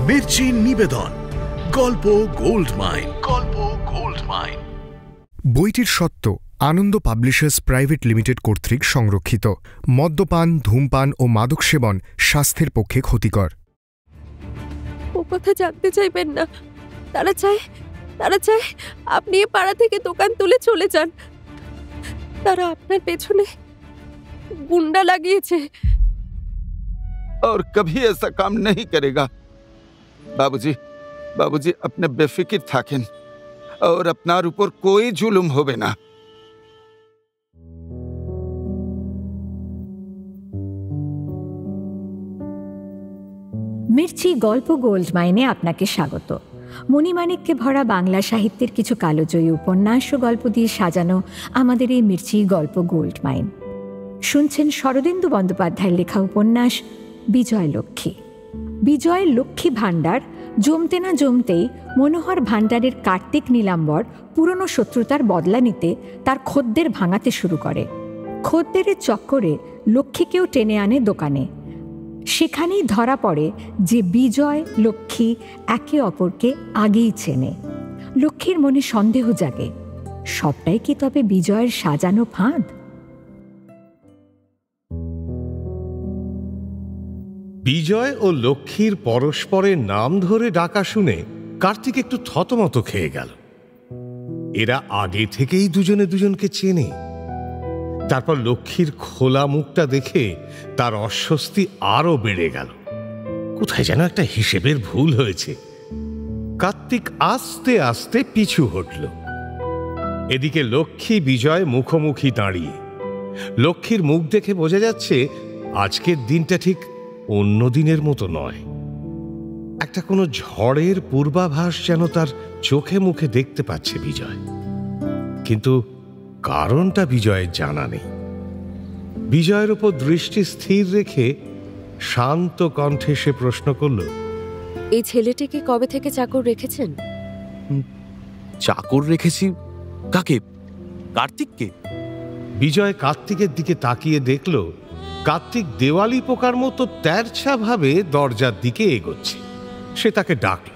মির্চি নিবেদন গল্প gold mine. গল্প গোল্ড মাইন। বইটির সত্য আনন্দ পাবলিশার্স প্রাইভেট লিমিটেড কর্তৃক সংরক্ষিত। মদ্যপান, ধূমপান ও মাদক সেবন স্বাস্থ্যের পক্ষে ক্ষতিকর। ও কথা জানতে চাইবেন না। তারা চায় আপনি এ পাড়া থেকে দোকান তুলে চলে যান। তারা আপনার পেছনে গুন্ডা লাগিয়েছে। और कभी ऐसा काम नहीं करेगा। बाबूजी अपने बेफिक्र थाकेन और अपनार ऊपर कोई जुलुम होबे ना। মির্চি গল্প গোল্ড মাইনে আপনাকে স্বাগত। মণিমাণিক্যে ভরা বাংলা সাহিত্যের কিছু কালোজয়ী উপন্যাস ও গল্প দিয়ে সাজানো আমাদের এই মির্চি গল্প গোল্ড মাইন। শুনছেন শরদিন্দু বন্দ্যোপাধ্যায়ের লেখা উপন্যাস বিজয় লক্ষ্মী। বিজয় লক্ষ্মী ভাণ্ডার জমতে না জমতেই মনোহর ভাণ্ডারের কার্তিক নীলাম্বর পুরনো শত্রুতার বদলা নিতে তার খদ্দের ভাঙাতে শুরু করে। খদ্দেরের চক্করে লক্ষ্মীকেও টেনে আনে দোকানে। সেখানেই ধরা পড়ে যে বিজয় লক্ষ্মী একে অপরকে আগেই চেনে। লক্ষ্মীর মনে সন্দেহ জাগে, সবটাই কি তবে বিজয়ের সাজানো ফাঁদ? বিজয় ও লক্ষ্মীর পরস্পরের নাম ধরে ডাকা শুনে কার্তিক একটু থতমত খেয়ে গেল। এরা আগে থেকেই দুজনে দুজনকে চেনে। তারপর লক্ষ্মীর খোলা মুখটা দেখে তার অস্বস্তি আরো বেড়ে গেল। কোথায় যেন একটা হিসেবের ভুল হয়েছে। কার্তিক আস্তে আস্তে পিছু হটল। এদিকে লক্ষ্মী বিজয় মুখোমুখি দাঁড়িয়ে। লক্ষ্মীর মুখ দেখে বোঝা যাচ্ছে আজকের দিনটা ঠিক অন্য দিনের মতো নয়। একটা কোনো ঝড়ের পূর্বাভাস যেন তার চোখে মুখে দেখতে পাচ্ছে বিজয়, কিন্তু কারণটা বিজয়ের জানা নেই। বিজয়ের উপর দৃষ্টি স্থির রেখে শান্ত কণ্ঠে সে প্রশ্ন করল, এই ছেলেটিকে কবে থেকে চাকর রেখেছেন? চাকর রেখেছি? কাকে? কার্তিককে। বিজয় কার্তিকের দিকে তাকিয়ে দেখল কার্তিক দেওয়ালি পোকার মতো তেরছা ভাবে দরজার দিকে এগোচ্ছে। সে তাকে ডাকল,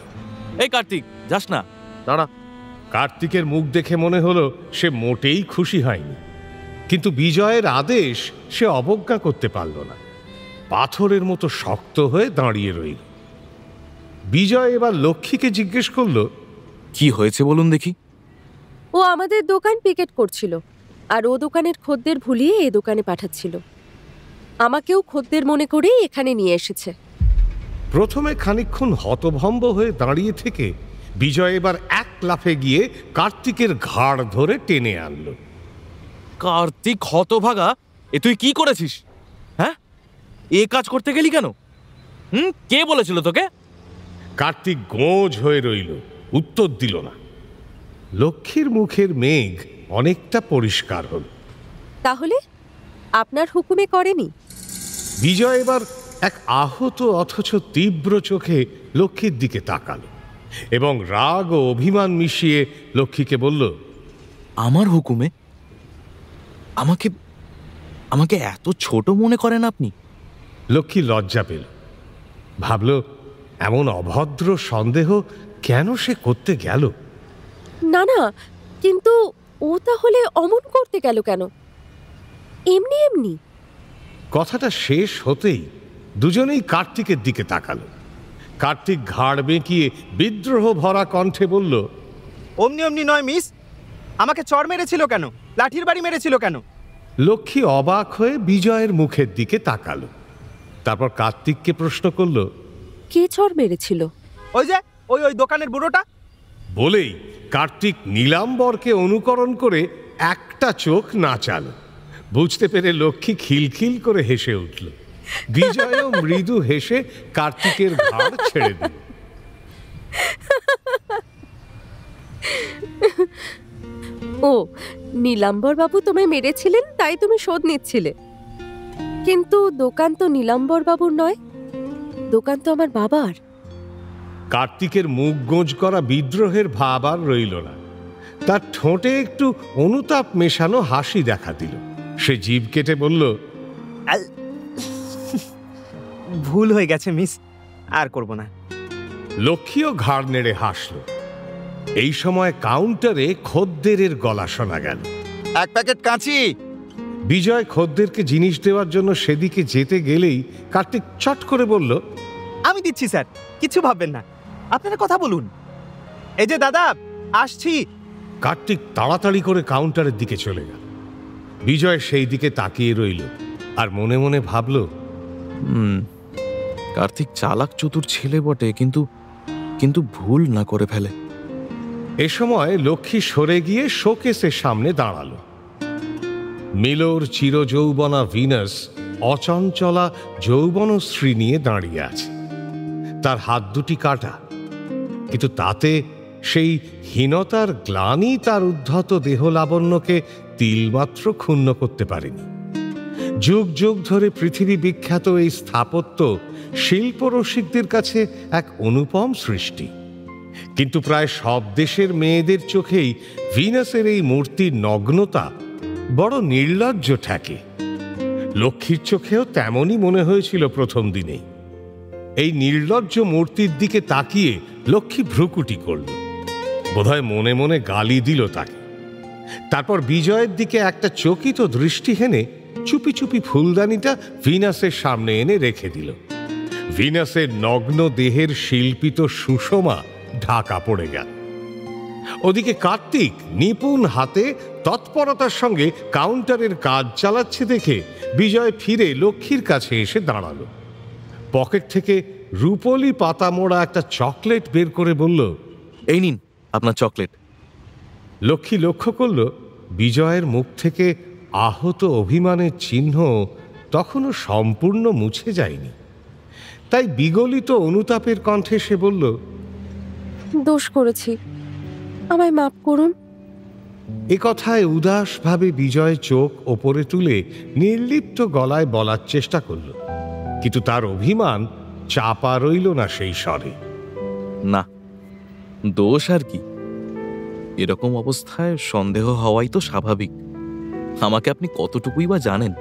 এই কার্তিক, যাস না, দাঁড়া। কার্তিকের মুখ দেখে মনে হলো সে মোটেই খুশি হয়নি, কিন্তু বিজয়ের আদেশ সে অবজ্ঞা করতে পারল না। পাথরের মতো শক্ত হয়ে দাঁড়িয়ে রইল। বিজয় এবার লক্ষ্মীকে জিজ্ঞেস করল, কি হয়েছে বলুন দেখি। ও আমাদের দোকান পিকেট করছিল, আর ও দোকানের খদ্দের ভুলিয়ে এ দোকানে পাঠাচ্ছিল। আমাকেও খদ্দের মনে করেই এখানে নিয়ে এসেছে। প্রথমে খানিকক্ষণ হতভম্ব হয়ে দাঁড়িয়ে থেকে বিজয় এবার এক লাফে গিয়ে কার্তিকের ঘাড় ধরে টেনে আনল। কার্তিক হতভাগা, এ তুই কি করেছিস? হ্যাঁ, এ কাজ করতে গেলি কেন? কে বলেছিল তোকে? কার্তিক গোঁজ হয়ে রইল, উত্তর দিল না। লক্ষ্মীর মুখের মেঘ অনেকটা পরিষ্কার হল। তাহলে আপনার হুকুমে করেনি? বিজয় এবার এক আহত অথচ তীব্র চোখে লক্ষ্মীর দিকে তাকাল এবং রাগ ও অভিমান মিশিয়ে লক্ষ্মীকে বলল, আমার হুকুমে? আমাকে এত ছোট মনে করেন আপনি? লক্ষ্মী লজ্জা পেল, ভাবল এমন অভদ্র সন্দেহ কেন সে করতে গেল। না, কিন্তু ও তাহলে অমন করতে গেল কেন? এমনি কথাটা শেষ হতেই দুজনেই কার্তিকের দিকে তাকালো। কার্তিক ঘাড় বেঁকিয়ে বিদ্রোহ ভরা কণ্ঠে বলল, অমনি নয় মিস, আমাকে চড় মেরেছিল কেন? লাঠির বাড়ি মেরেছিল কেন? লক্ষ্মী অবাক হয়ে বিজয়ের মুখের দিকে তাকালো। তারপর কার্তিককে প্রশ্ন করল, কে চড় মেরেছিল? ওই যে ওই দোকানের বুড়োটা। বলেই কার্তিক নীলাম্বরকে অনুকরণ করে একটা চোখ নাচাল। বুঝতে পেরে লক্ষ্মী খিলখিল করে হেসে উঠল। বিজয়ও মৃদু হেসে কার্তিকের ঘাড় ছেড়ে দিল। ও, নীলাম্বর বাবু তোমায় মেরেছিলেন, তাই তুমি শোধ নিচ্ছিলে। কিন্তু দোকান তো নীলাম্বর বাবুর নয়, দোকান তো আমার বাবার। কার্তিকের মুখ গোঁজ করা বিদ্রোহের ভাব আর রইল না। তার ঠোঁটে একটু অনুতাপ মেশানো হাসি দেখা দিল। সে জিভ কেটে বলল, ভুল হয়ে গেছে মিস, আর করব না। লক্ষ্মীও ঘাড় নেড়ে হাসল। এই সময় কাউন্টারে খদ্দেরের গলা শোনা গেল। এক প্যাকেট কাঁচি। বিজয় খদ্দেরকে জিনিস দেওয়ার জন্য সেদিকে যেতে গেলেই কার্তিক চট করে বলল, আমি দিচ্ছি স্যার, কিছু ভাববেন না, আপনারা কথা বলুন। এই যে দাদা, আসছি। কার্তিক তাড়াতাড়ি করে কাউন্টারের দিকে চলে গেল। বিজয় সেই দিকে তাকিয়ে রইল আর মনে মনে ভাবল, কার্তিক চালাক চতুর ছেলে বটে, কিন্তু ভুল না করে ফেলে। এ সময় লক্ষ্মী সরে গিয়ে শোকেসের সামনে দাঁড়ালো। মিলোর চিরযৌবনা ভিনাস অচঞ্চলা যৌবনশ্রী নিয়ে দাঁড়িয়ে আছে। তার হাত দুটি কাটা, কিন্তু তাতে সেই হীনতার গ্লানি তার উদ্ধত দেহ লাবণ্যকে তিলমাত্র ক্ষুণ্ণ করতে পারেনি। যুগ যুগ ধরে পৃথিবী বিখ্যাত এই স্থাপত্য শিল্পরসিকদের কাছে এক অনুপম সৃষ্টি, কিন্তু প্রায় সব দেশের মেয়েদের চোখেই ভিনাসের এই মূর্তির নগ্নতা বড় নির্লজ্জ ঠেকে। লক্ষ্মীর চোখেও তেমনই মনে হয়েছিল প্রথম দিনেই। এই নির্লজ্জ মূর্তির দিকে তাকিয়ে লক্ষ্মী ভ্রুকুটি করল, বোধহয় মনে মনে গালি দিল তাকে। তারপর বিজয়ের দিকে একটা চকিত দৃষ্টি হেনে চুপি চুপি ফুলদানিটা ভিনাসের সামনে এনে রেখে দিল। ভিনাসের নগ্ন দেহের শিল্পিত সুষমা ঢাকা পড়ে গেল। ওদিকে কার্তিক নিপুণ হাতে তৎপরতার সঙ্গে কাউন্টারের কাজ চালাচ্ছে দেখে বিজয় ফিরে লক্ষ্মীর কাছে এসে দাঁড়ালো। পকেট থেকে রূপলি পাতা মোড়া একটা চকলেট বের করে বলল, এই নিন আপনার চকলেট। লক্ষ্মী লক্ষ্য করল বিজয়ের মুখ থেকে আহত অভিমানের চিহ্ন তখনও সম্পূর্ণ মুছে যায়নি। তাই বিগলিত অনুতাপের কণ্ঠে সে বলল, দোষ করেছি, আমায় মাফ করুন। এ কথায় উদাসভাবে বিজয় চোখ ওপরে তুলে নির্লিপ্ত গলায় বলার চেষ্টা করল, কিন্তু তার অভিমান চাপা রইল না সেই স্বরে। না, দোষ আর কি, এরকম অবস্থায় সন্দেহ হওয়াই তো স্বাভাবিক। আমাকে আপনি কতটুকুই বা জানেন?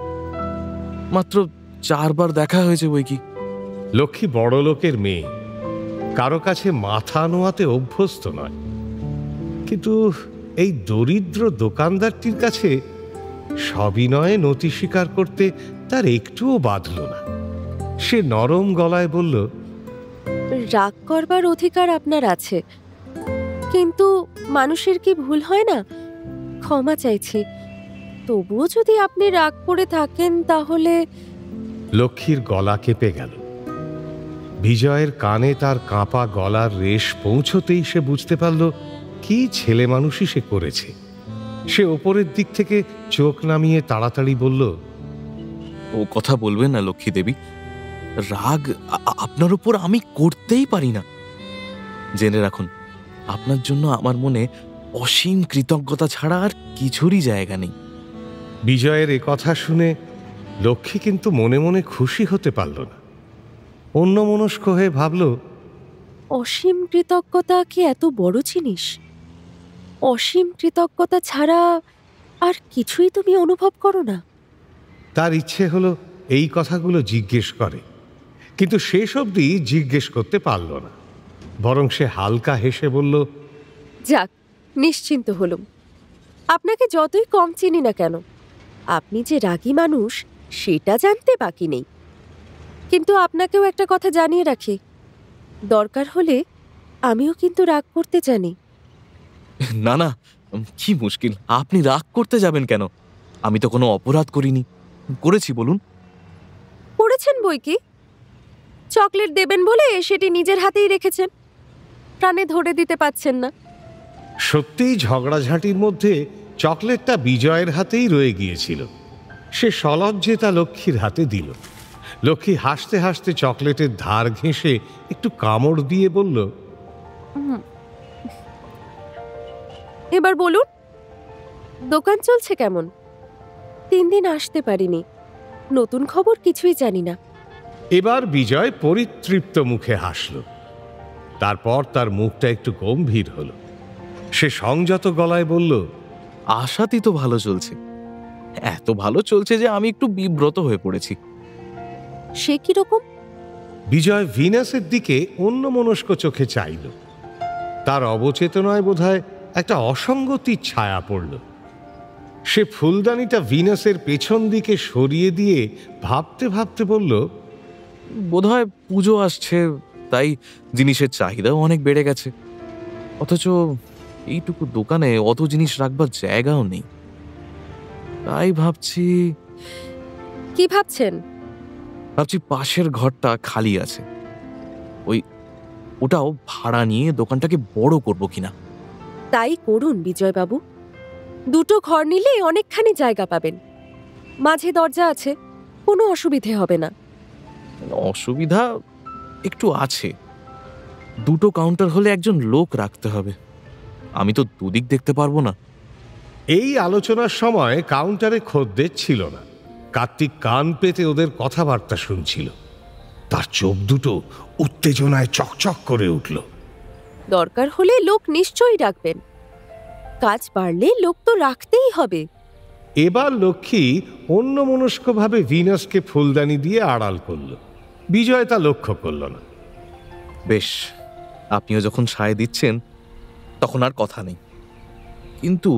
মাত্র 4 বার দেখা হয়েছে বই কি। লক্ষ্মী বড় লোকের মেয়ে, কারো কাছে মাথা নোয়াতে অভ্যস্ত নয়, কিন্তু এই দরিদ্র দোকানদারটির কাছে সবিনয়ে নতি স্বীকার করতে তার একটুও বাধল না। সে নরম গলায় বলল, রাগ করবার অধিকার আপনার আছে, কিন্তু মানুষের কি ভুল হয় না? ক্ষমা চাইছি, তবুও যদি আপনি রাগ করে থাকেন তাহলে। লক্ষ্মীর গলা কেঁপে গেল। বিজয়ের কানে তার কাঁপা গলার রেশ পৌঁছতেই সে বুঝতে পারল কি ছেলে মানুষই সে করেছে। সে ওপরের দিক থেকে চোখ নামিয়ে তাড়াতাড়ি বলল, ও কথা বলবেন না লক্ষ্মী দেবী, রাগ আপনার উপর আমি করতেই পারি না। জেনে রাখুন, আপনার জন্য আমার মনে অসীম কৃতজ্ঞতা ছাড়া আর কিছুরই জায়গা নেই। বিজয়ের এ কথা শুনে লক্ষ্মী কিন্তু মনে মনে খুশি হতে পারল না। অন্যমনস্ক হয়ে ভাবল, অসীম কৃতজ্ঞতা কি এত বড় জিনিস? অসীম কৃতজ্ঞতা ছাড়া আর কিছুই তুমি অনুভব করো না? তার ইচ্ছে হলো এই কথাগুলো জিজ্ঞেস করে, কিন্তু শেষ অবধি জিজ্ঞেস করতে পারল না। বরং সে হালকা হেসে বলল, যাক, নিশ্চিন্ত হলুম। আপনাকে যতই কম চিনি না কেন, আপনি যে রাগী মানুষ সেটা জানতে বাকি নেই। কিন্তু আপনাকেও একটা কথা জানিয়ে রাখি, দরকার হলে আমিও কিন্তু রাগ করতে জানি। না না, কি মুশকিল, আপনি রাগ করতে যাবেন কেন? আমি তো কোনো অপরাধ করিনি। করেছি বলুন? করেছেন বই কি, চকলেট দেবেন বলে সেটি নিজের হাতেই রেখেছেন, প্রাণে ধরে দিতে পারছেন না। সত্যিই ঝগড়াঝাঁটির মধ্যে চকলেটটা বিজয়ের হাতেই রয়ে গিয়েছিল। সে সলজ্জে তা লক্ষ্মীর হাতে দিল। লক্ষ্মী হাসতে হাসতে চকলেটের ধার ঘেঁষে একটু কামড় দিয়ে বলল, এবার বলুন, দোকান চলছে কেমন? 3 দিন আসতে পারিনি, নতুন খবর কিছুই জানি না। এবার বিজয় পরিতৃপ্ত মুখে হাসল। তারপর তার মুখটা একটু গম্ভীর হলো। সে সংযত গলায় বলল, আশাতেই তো ভালো চলছে, এত ভালো চলছে যে আমি একটু বিব্রত হয়ে পড়েছি। সে কিরকম? বিজয় ভিনাসের দিকে অন্যমনস্ক চোখে চাইল। তার অবচেতনায় বোধহয় একটা অসঙ্গতির ছায়া পড়ল। সে ফুলদানিটা ভিনাসের পেছন দিকে সরিয়ে দিয়ে ভাবতে ভাবতে বলল, বোধহয় পুজো আসছে, তাই জিনিসের চাহিদাও অনেক বেড়ে গেছে। অথচ এইটুকু দোকানে অত জিনিস রাখবার জায়গাও নেই। তাই ভাবছি কি ভাবছেন? পাশের ঘরটা খালি আছে, ওটাও ভাড়া নিয়ে দোকানটাকে বড় করব কিনা। তাই করুন বিজয়বাবু। দুটো ঘর নিলে অনেকখানি জায়গা পাবেন, মাঝে দরজা আছে, কোনো অসুবিধে হবে না। অসুবিধা একটু আছে, দুটো কাউন্টার হলে একজন লোক রাখতে হবে, আমি তো দুদিক দেখতে পারবো না। এই আলোচনার সময় কাউন্টারে খদ্দের ছিল না। কার্তিক কান পেতে ওদের কথাবার্তা শুনছিল। তার চোখ দুটো উত্তেজনায় চকচক করে উঠল। দরকার হলে লোক নিশ্চয়ই রাখবেন, কাজ বাড়লে লোক তো রাখতেই হবে। এবার লক্ষ্মী অন্যমনস্কভাবে ভিনাসকে ফুলদানি দিয়ে আড়াল করল। বিজয় তা লক্ষ্য করল না। বেশ, আপনিও যখন সায় দিচ্ছেন তখন আর কথা নেই, কিন্তু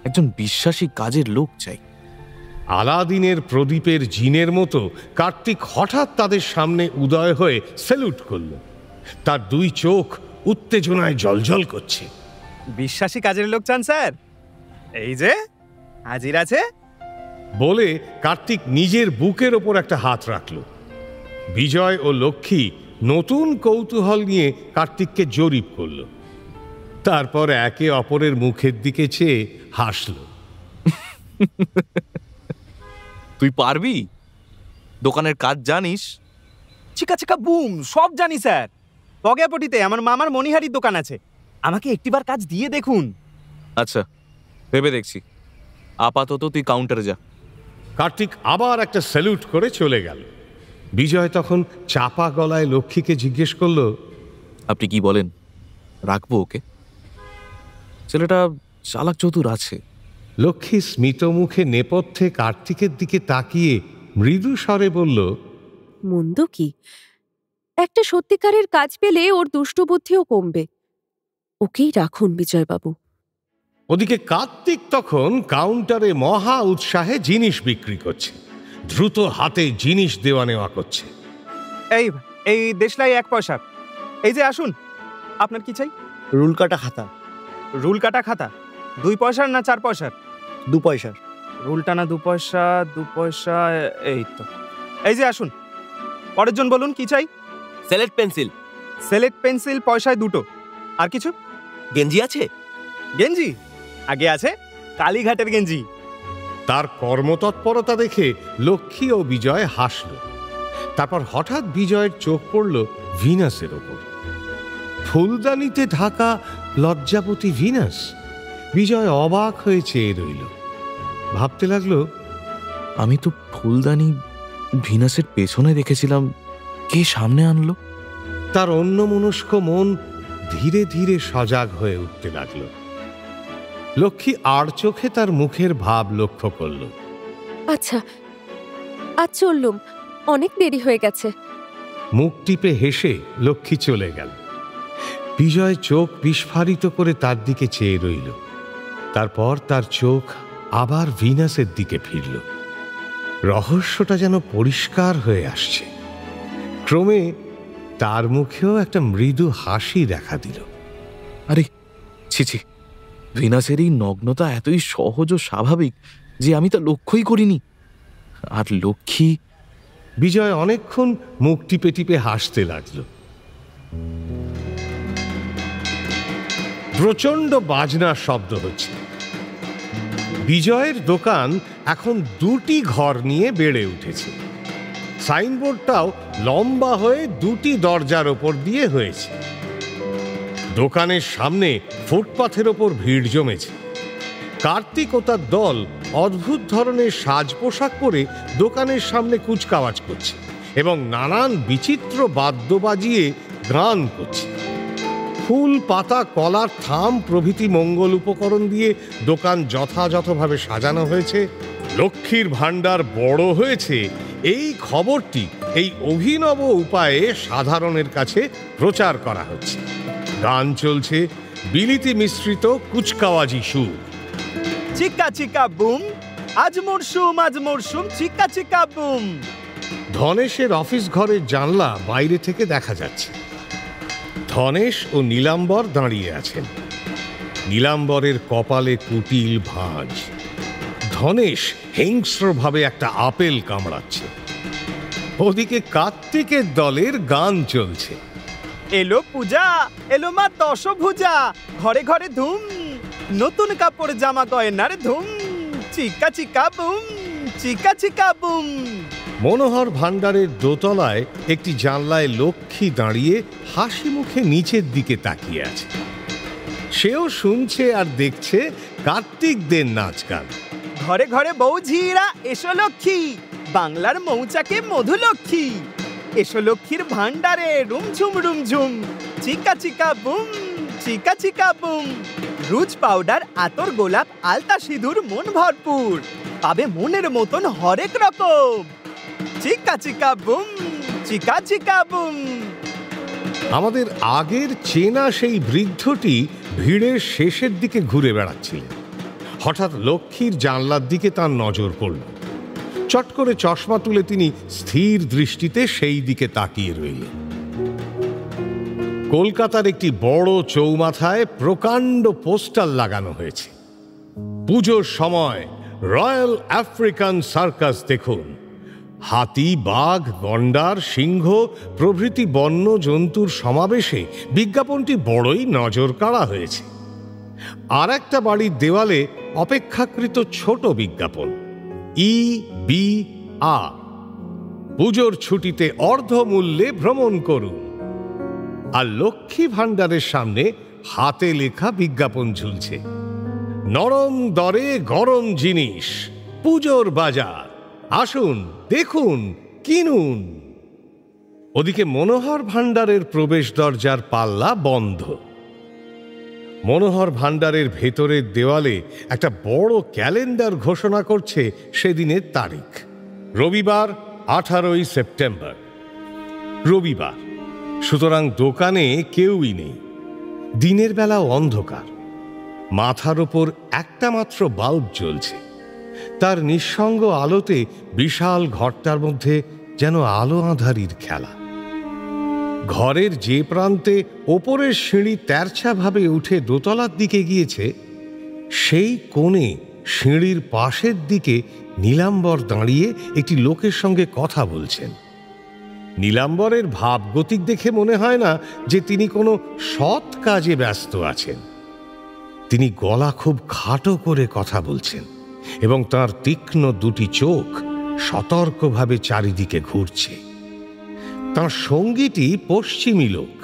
একজন বিশ্বাসী কাজের লোক চাই। আলাদিনের প্রদীপের জিনের মতো কার্তিক হঠাৎ তাদের সামনে উদয় হয়ে স্যালুট করল। তার দুই চোখ উত্তেজনায় জ্বলজ্বল করছে। বিশ্বাসী কাজের লোক চান স্যার? এই যে হাজির আছে। বলে কার্তিক নিজের বুকের ওপর একটা হাত রাখল। বিজয় ও লক্ষ্মী নতুন কৌতূহল নিয়ে কার্তিককে জরিপ করল। তারপর একে অপরের মুখের দিকে চেয়ে হাসল। তুই পারবি? দোকানের কাজ জানিস? চিকা চিকা বুম সব জানি স্যার। বগেপটিতে আমার মামার মণিহারির দোকান আছে, আমাকে একটিবার কাজ দিয়ে দেখুন। আচ্ছা, ভেবে দেখছি। আপাতত তুই কাউন্টারে যা। কার্তিক আবার একটা স্যালুট করে চলে গেল। বিজয় তখন চাপা গলায় লক্ষ্মীকে জিজ্ঞেস করল, আপনি কি বলেন, রাখবো ওকে? ছেলেটা চালাক চতুর আছে। লক্ষ্মী স্মিত মুখে নেপথ্যে কার্তিকের দিকে তাকিয়ে মৃদু স্বরে বলল, মন্দ কি, একটা সত্যিকারের কাজ পেলে ওর দুষ্টবুদ্ধিও কমবে। ওকেই রাখুন বিজয়বাবু। ওদিকে কার্তিক তখন কাউন্টারে মহা উৎসাহে জিনিস বিক্রি করছে, দ্রুত হাতে জিনিস দেওয়া নেওয়া করছে। এই এই দেশলাই 1 পয়সা। এই যে আসুন, আপনার কি চাই? রুল কাটা খাতা। রুল কাটা খাতা 2 পয়সার না 4 পয়সার? 2 পয়সার। রুল টানা 2 পয়সা 2 পয়সা। এই তো, এই যে আসুন। পরের জন বলুন কি চাই? সেলেট পেন্সিল। সেলেট পেন্সিল পয়সায় 2টো। আর কিছু? গেঞ্জি আছে? গেঞ্জি আগে আছে, কালীঘাটের গেঞ্জি। তার কর্মতৎপরতা দেখে লক্ষ্মী ও বিজয় হাসল। তারপর হঠাৎ বিজয়ের চোখ পড়ল ভিনাসের ওপর। ফুলদানিতে ঢাকা লজ্জাপতি ভিনাস। বিজয় অবাক হয়ে চেয়ে রইল। ভাবতে লাগলো, আমি তো ফুলদানি ভিনাসের পেছনে রেখেছিলাম, কে সামনে আনলো? তার অন্যমনস্ক মন ধীরে ধীরে সজাগ হয়ে উঠতে লাগলো। লক্ষ্মী আড় চোখে তার মুখের ভাব লক্ষ্য করল। আচ্ছা, আজ চললুম, অনেক দেরি হয়ে গেছে। মুখ টিপে হেসে লক্ষ্মী চলে গেল। বিজয় চোখ বিস্ফারিত করে তার দিকে চেয়ে রইল। তারপর তার চোখ আবার ভিনাসের দিকে ফিরল। রহস্যটা যেন পরিষ্কার হয়ে আসছে। ক্রমে তার মুখেও একটা মৃদু হাসি দেখা দিল। আরে ছি ছি, ভিনাসের এই নগ্নতা এতই সহজ ও স্বাভাবিক যে আমি তা লক্ষ্যই করিনি। আর লক্ষ্মী? বিজয় অনেকক্ষণ মুখ টিপে টিপে হাসতে লাগল। প্রচন্ড বাজনার শব্দ হচ্ছে। বিজয়ের দোকান এখন 2টি ঘর নিয়ে বেড়ে উঠেছে। সাইনবোর্ডটাও লম্বা হয়ে 2টি দরজার ওপর দিয়ে হয়েছে। দোকানের সামনে ফুটপাথের ওপর ভিড় জমেছে। কার্তিক ও তার দল অদ্ভুত ধরনের সাজ পোশাক পরে দোকানের সামনে কুচকাওয়াজ করছে এবং নানান বিচিত্র বাদ্য বাজিয়ে গান করছে। ফুল, পাতা, কলার থাম প্রভৃতি মঙ্গল উপকরণ দিয়ে দোকান যথাযথভাবে সাজানো হয়েছে। লক্ষ্মীর ভাণ্ডার বড় হয়েছে, এই খবরটি এই অভিনব উপায়ে সাধারণের কাছে প্রচার করা হচ্ছে। গান চলছে বিলিতি মিশ্রিত কুচকাওয়াজি সুর। চিকা চিকা বুম, আজ মরশুম, চিকা চিকা বুম। ধনেশের অফিস ঘরের জানলা বাইরে থেকে দেখা যাচ্ছে। ধনেশ ও নীলাম্বর দাঁড়িয়ে আছেন। নীলাম্বরের কপালে কুটিল ভাঁজ। ধনেশ হিংস্রভাবে একটা আপেল কামড়াচ্ছে। ওদিকে কার্তিকের দলের গান চলছে। এলো পূজা, এলো মা দশভুজা, ঘরে ঘরে ধুম, নতুন কাপড় জামা গয়নার ধুম, চিকা চিকা বুম, চিকা চিকা বুম। মনোহর ভান্ডারের দোতলায় একটি জানলায় লক্ষ্মী দাঁড়িয়ে হাসি মুখে নিচের দিকে তাকিয়ে আছে। সেও শুনছে আর দেখছে কার্তিকদের নাচ গান। ঘরে ঘরে বৌঝিরা এসো লক্ষ্মী, বাংলার মৌচাকে মধুলক্ষ্মী, এসো লক্ষ্মীর ভান্ডারে রুমঝুম রুমঝুম, চিকা চিকা বুম, চিকা চিকা বুম। রুজ পাউডার, আতর, গোলাপ, আলতা, সিঁদুর, মন ভরপুর, পাবে মনের মতন হরেক রকম, চিকা চিকা বুম, চিকা চিকা বুম। আমাদের আগের চেনা সেই বৃদ্ধটি ভিড়ের শেষের দিকে ঘুরে বেড়াচ্ছিলেন। হঠাৎ লক্ষ্মীর জানলার দিকে তার নজর পড়ল। চট করে চশমা তুলে তিনি স্থির দৃষ্টিতে সেই দিকে তাকিয়ে রইলেন। কলকাতার একটি বড় চৌমাথায় প্রকাণ্ড পোস্টার লাগানো হয়েছে। পুজোর সময় রয়্যাল আফ্রিকান সার্কাস দেখুন। হাতি, বাঘ, গন্ডার, সিংহ প্রভৃতি বন্য জন্তুর সমাবেশে বিজ্ঞাপনটি বড়ই নজর কাড়া হয়েছে। আর একটা বাড়ির দেওয়ালে অপেক্ষাকৃত ছোট বিজ্ঞাপন, EBA, পুজোর ছুটিতে অর্ধমূল্যে ভ্রমণ করুন। আর লক্ষ্মী ভাণ্ডারের সামনে হাতে লেখা বিজ্ঞাপন ঝুলছে, নরম দরে গরম জিনিস, পুজোর বাজার, আসুন দেখুন কিনুন। ওদিকে মনোহর ভাণ্ডারের প্রবেশ দরজার পাল্লা বন্ধ। মনোহর ভাণ্ডারের ভেতরের দেওয়ালে একটা বড় ক্যালেন্ডার ঘোষণা করছে সেদিনের তারিখ, রবিবার 18ই সেপ্টেম্বর। রবিবার, সুতরাং দোকানে কেউই নেই। দিনের বেলা অন্ধকার। মাথার ওপর একটা মাত্র বাল্ব জ্বলছে। তার নিঃসঙ্গ আলোতে বিশাল ঘরটার মধ্যে যেন আলো আঁধারির খেলা। ঘরের যে প্রান্তে ওপরের সিঁড়ি তেরছাভাবে উঠে দোতলার দিকে গিয়েছে, সেই কোণে সিঁড়ির পাশের দিকে নীলাম্বর দাঁড়িয়ে একটি লোকের সঙ্গে কথা বলছেন। নীলাম্বরের ভাবগতিক দেখে মনে হয় না যে তিনি কোনো সৎ কাজে ব্যস্ত আছেন। তিনি গলা খুব খাটো করে কথা বলছেন এবং তার তীক্ষ্ণ দুটি চোখ সতর্কভাবে চারিদিকে ঘুরছে। তাঁর সঙ্গীটি পশ্চিমী লোক,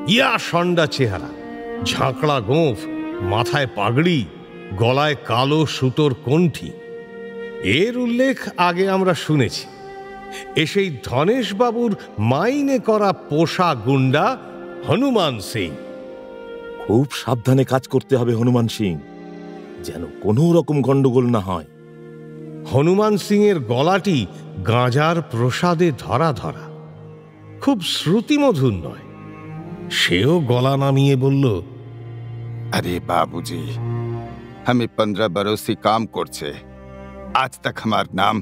ইয়া সন্ডা চেহারা, ঝাঁকড়া গোঁফ, মাথায় পাগড়ি, গলায় কালো সুতোর কণ্ঠি। এর উল্লেখ আগে আমরা শুনেছি। সেই ধনেশবাবুর মাইনে করা পোষা গুন্ডা হনুমান সিং। খুব সাবধানে কাজ করতে হবে হনুমান সিং, যেন কোনো রকম গন্ডগোল না হয়। হনুমান সিং এর গলাটি গাঁজার প্রসাদে ধরা ধরা, খুব শ্রুতিমধুর নয়। সেও গলা নামিয়ে বলল, अरे बाबूजी, हमें 15 बरस से काम করছে, আজ तक हमार नाम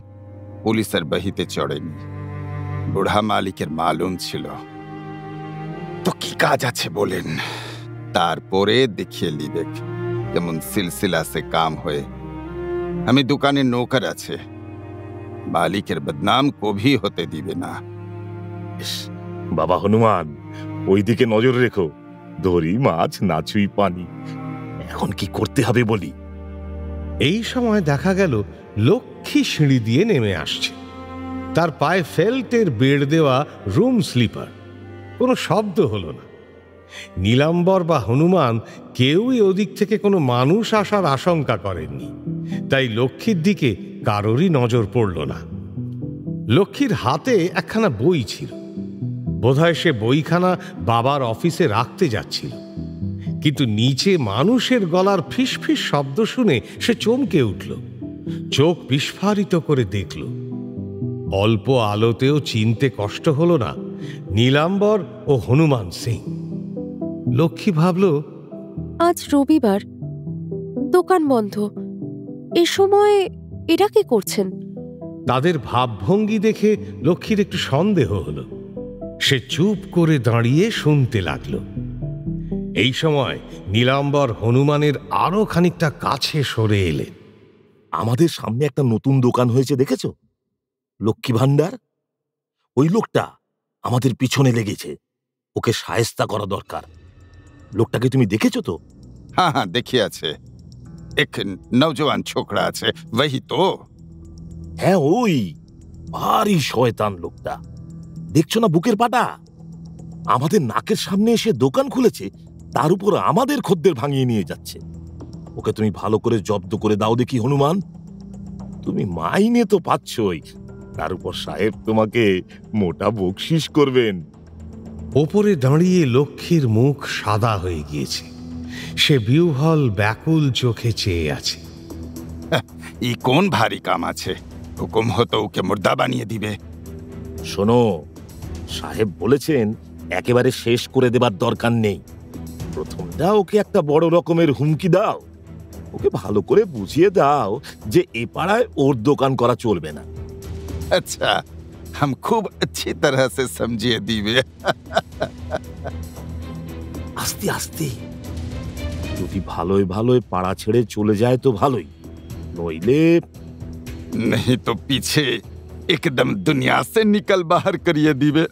পুলিশের বহিতে চড়েনি। বুড়া মালিকের মালুম ছিল তো কি কাজ আছে বলেন, তারপরে দেখিয়ে লিবে কেমন সিলসিলা সে কাম হয়ে। আমি দোকানে নৌকর আছে, মালিকের বদনাম কভি হতে দিবে না। বাবা হনুমান, ওইদিকে নজর রেখো, ধরি মাছ নাচুই পানি। এখন কি করতে হবে বলি? এই সময় দেখা গেল লক্ষ্মী সিঁড়ি দিয়ে নেমে আসছে। তার পায়ে ফেল্টের বেড় দেওয়া রুম স্লিপার। কোনো শব্দ হলো না। নীলাম্বর বা হনুমান কেউই ওদিক থেকে কোনো মানুষ আসার আশঙ্কা করেননি, তাই লক্ষ্মীর দিকে কারোরই নজর পড়ল না। লক্ষ্মীর হাতে একখানা বই ছিল। বোধহয় সে বইখানা বাবার অফিসে রাখতে যাচ্ছিল, কিন্তু নিচে মানুষের গলার ফিসফিস শব্দ শুনে সে চমকে উঠল। চোখ বিস্ফারিত করে দেখল, অল্প আলোতেও চিনতে কষ্ট হলো না নীলাম্বর ও হনুমান সিং। লক্ষ্মী ভাবল, আজ রবিবার, দোকান বন্ধ, এ সময় এরা কি করছেন? তাদের ভাবভঙ্গি দেখে লক্ষ্মীর একটু সন্দেহ হলো। সে চুপ করে দাঁড়িয়ে শুনতে লাগল। এই সময় নীলাম্বর হনুমানের আরো খানিকটা কাছে সরে এলেন। আমাদের সামনে একটা নতুন দোকান হয়েছে দেখেছো? লক্ষ্মী ভান্ডার। ওই লোকটা আমাদের পিছনে লেগেছে, ওকে শায়েস্তা করা দরকার। লোকটাকে তুমি দেখেছো তো? हाँ हाँ देखिए আছে এক নওজওয়ান ছোকরা আছে, वही তো। হ্যাঁ ওই ভারী শয়তান লোকটা, দেখছো না বুকের পাটা? আমাদের নাকের সামনে এসে দোকান খুলেছে, তার উপর আমাদের খদ্দের ভাঙিয়ে নিয়ে যাচ্ছে। ওকে তুমি ভালো করে জব্দ করে দাও দেখি হনুমান। তুমি মাইনে তো পাচ্ছই, তার উপর সাহেব তোমাকে মোটা বকশিস করবেন। ওপরে দাঁড়িয়ে লক্ষ্মীর মুখ সাদা হয়ে গিয়েছে। সে বিহ্বল ব্যাকুল চোখে চেয়ে আছে। ই কোন ভারী কাম আছে, হুকুম হতো ওকে মুর্দা বানিয়ে দিবে। শোনো, সাহেব বলেছেন একেবারে শেষ করে দেবার দরকার নেই। প্রথমটা ওকে একটা বড় রকমের হুমকি দাও, ওকে ভালো করে বুঝিয়ে দাও যে এ পাড়ায় ওর দোকান করা চলবে না। আচ্ছা, हम खूब अच्छी तरह से समझिए दिवे। আস্তে আস্তে, যদি ভালোই ভালোই পাড়া ছেড়ে চলে যায় তো ভালোই, নইলে नहीं तो पीछे एकदम दुनिया से निकल बाहर करिए दिवे।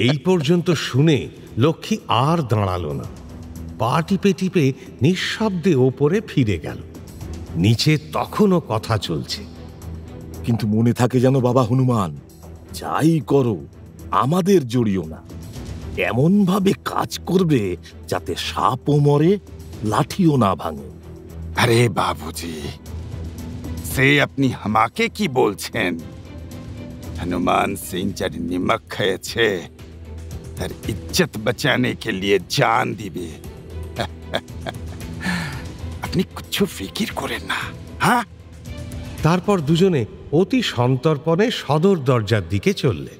এই পর্যন্ত শুনে লক্ষ্মী আর দাঁড়ালো না। পা টিপে টিপে নিঃশব্দে ওপরে ফিরে গেল। নিচে তখনও কথা চলছে। কিন্তু মনে থাকে যেন বাবা হনুমান, যাই করো আমাদের জড়িও না। এমন ভাবে কাজ করবে যাতে সাপও মরে, লাঠিও না ভাঙে। अरे बाबूजी, से अपनी हमाके की बोलছেন? हनुमान सिंह जब निमक খেয়েছে, তার इज्जत बचाने के लिए जान दिबे। আপনি কিছু ফিকির করেন না, হ্যাঁ? তারপর দুজনে অতি সন্তর্পণে সদর দরজার দিকে চললে।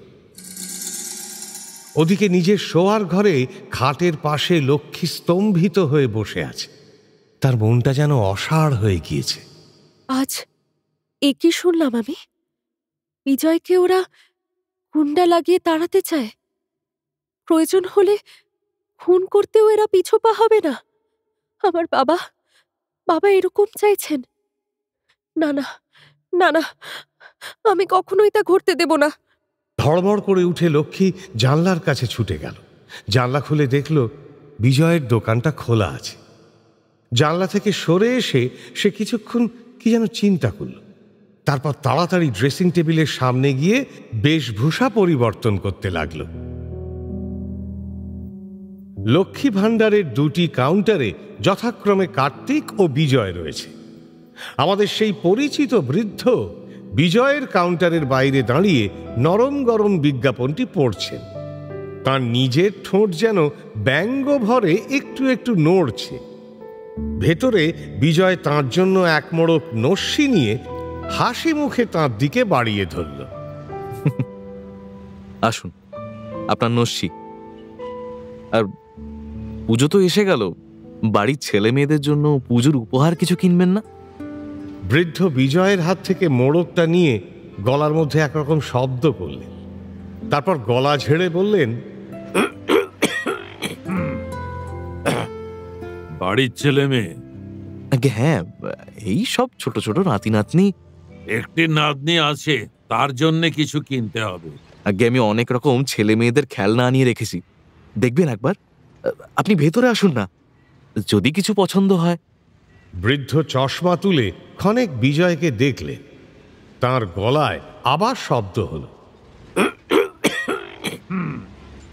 ওদিকে নিজের শোয়ার ঘরে খাটের পাশে লক্ষ্মী স্তম্ভিত হয়ে বসে আছে। তার মনটা যেন অসাড় হয়ে গিয়েছে। আজ এ কি শুনলাম আমি? বিজয়কে ওরা গুন্ডা লাগিয়ে তাড়াতে চায়। প্রয়োজন হলে খুন করতেও এরা পিছপা হবে না। আমার বাবা এরকম চাইছেন? না না না না, আমি কখনোই তা ঘটতে দেব না। ধড়মড় করে উঠে লক্ষ্মী জানলার কাছে ছুটে গেল। জানলা খুলে দেখল বিজয়ের দোকানটা খোলা আছে। জানলা থেকে সরে এসে সে কিছুক্ষণ কি যেন চিন্তা করল। তারপর তাড়াতাড়ি ড্রেসিং টেবিলের সামনে গিয়ে বেশভূষা পরিবর্তন করতে লাগল। লক্ষ্মী ভাণ্ডারের দুটি কাউন্টারে যথাক্রমে কার্তিক ও বিজয় রয়েছে। আমাদের সেই পরিচিত বৃদ্ধ বিজয়ের কাউন্টারের বাইরে দাঁড়িয়ে নরম গরম বিজ্ঞাপনটি পড়ছেন। তার নিজের ঠোঁট যেন ব্যঙ্গ ভরে একটু একটু নড়ছে। ভেতরে বিজয় তাঁর জন্য এক মোড়ক নস্যি নিয়ে হাসি মুখে তাঁর দিকে বাড়িয়ে ধরল। আসুন, আপনার নস্যি। আর পুজো তো এসে গেল, বাড়ির ছেলে মেয়েদের জন্য পুজোর উপহার কিছু কিনবেন না? বৃদ্ধ বিজয়ের হাত থেকে মোড়কটা নিয়ে গলার মধ্যে একরকম শব্দ করলেন। তারপর গলা ঝেড়ে বললেন, বাড়ির ছেলে মেয়ে? হ্যাঁ, এই সব ছোট ছোট নাতি নাতনি। একটি নাতনি আছে, তার জন্য কিছু কিনতে হবে। আগে আমি অনেক রকম ছেলে মেয়েদের খেলনা আনিয়ে রেখেছি, দেখবেন একবার। আপনি ভেতরে আসুন না, যদি কিছু পছন্দ হয়। বৃদ্ধ চশমা তুলে ক্ষণেক বিজয়কে দেখলেন। তার গলায় আবার শব্দ হল,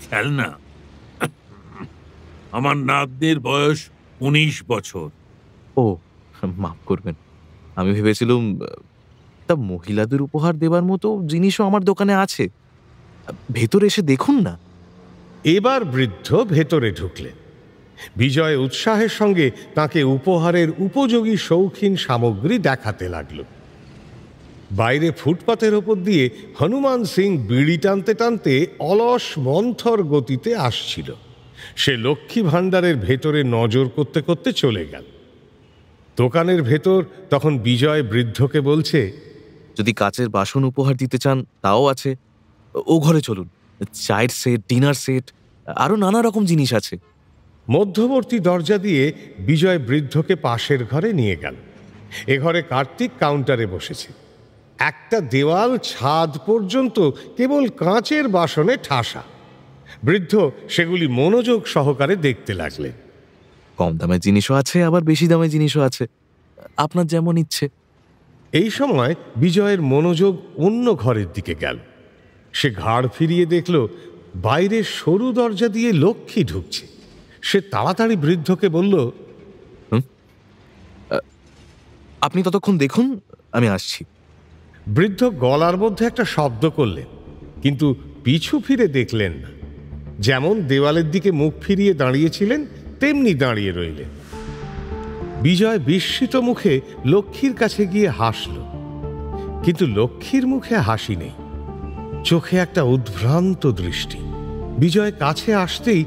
খেলনা? আমার নাতনির বয়স 19 বছর। ও, মাফ করবেন, আমি ভেবেছিলাম তা মহিলাদের উপহার দেবার মতো জিনিসও আমার দোকানে আছে। ভেতরে এসে দেখুন না। এবার বৃদ্ধ ভেতরে ঢুকলেন। বিজয় উৎসাহের সঙ্গে তাকে উপহারের উপযোগী শৌখিন সামগ্রী দেখাতে লাগল। বাইরে ফুটপাতের ওপর দিয়ে হনুমান সিং বিড়ি টানতে টানতে অলস মন্থর গতিতে আসছিল। সে লক্ষ্মী ভাণ্ডারের ভেতরে নজর করতে করতে চলে গেল। দোকানের ভেতর তখন বিজয় বৃদ্ধকে বলছে, যদি কাচের বাসন উপহার দিতে চান তাও আছে, ও ঘরে চলুন। চায়ের সেট, ডিনার সেট, আরো নানা রকম জিনিস আছে। মধ্যবর্তী দরজা দিয়ে বিজয় বৃদ্ধকে পাশের ঘরে নিয়ে গেল। এ ঘরে কার্তিক কাউন্টারে বসেছে। একটা দেওয়াল ছাদ পর্যন্ত কেবল কাঁচের বাসনে ঠাসা। বৃদ্ধ সেগুলি মনোযোগ সহকারে দেখতে লাগলেন। কম দামের জিনিসও আছে, আবার বেশি দামের জিনিসও আছে, আপনার যেমন ইচ্ছে। এই সময় বিজয়ের মনোযোগ অন্য ঘরের দিকে গেল। সে ঘাড় ফিরিয়ে দেখল বাইরের সরু দরজা দিয়ে লক্ষ্মী ঢুকছে। সে তাড়াতাড়ি বৃদ্ধকে বলল, আপনি ততক্ষণ দেখুন, আমি আসছি। বৃদ্ধ গলার মধ্যে একটা শব্দ করলেন, কিন্তু পিছু ফিরে দেখলেন না। যেমন দেওয়ালের দিকে মুখ ফিরিয়ে দাঁড়িয়েছিলেন তেমনি দাঁড়িয়ে রইলেন। বিজয় বিস্মিত মুখে লক্ষ্মীর কাছে গিয়ে হাসল, কিন্তু লক্ষ্মীর মুখে হাসি নেই, চোখে একটা উদ্ভ্রান্ত দৃষ্টি। বিজয় কাছে আসতেই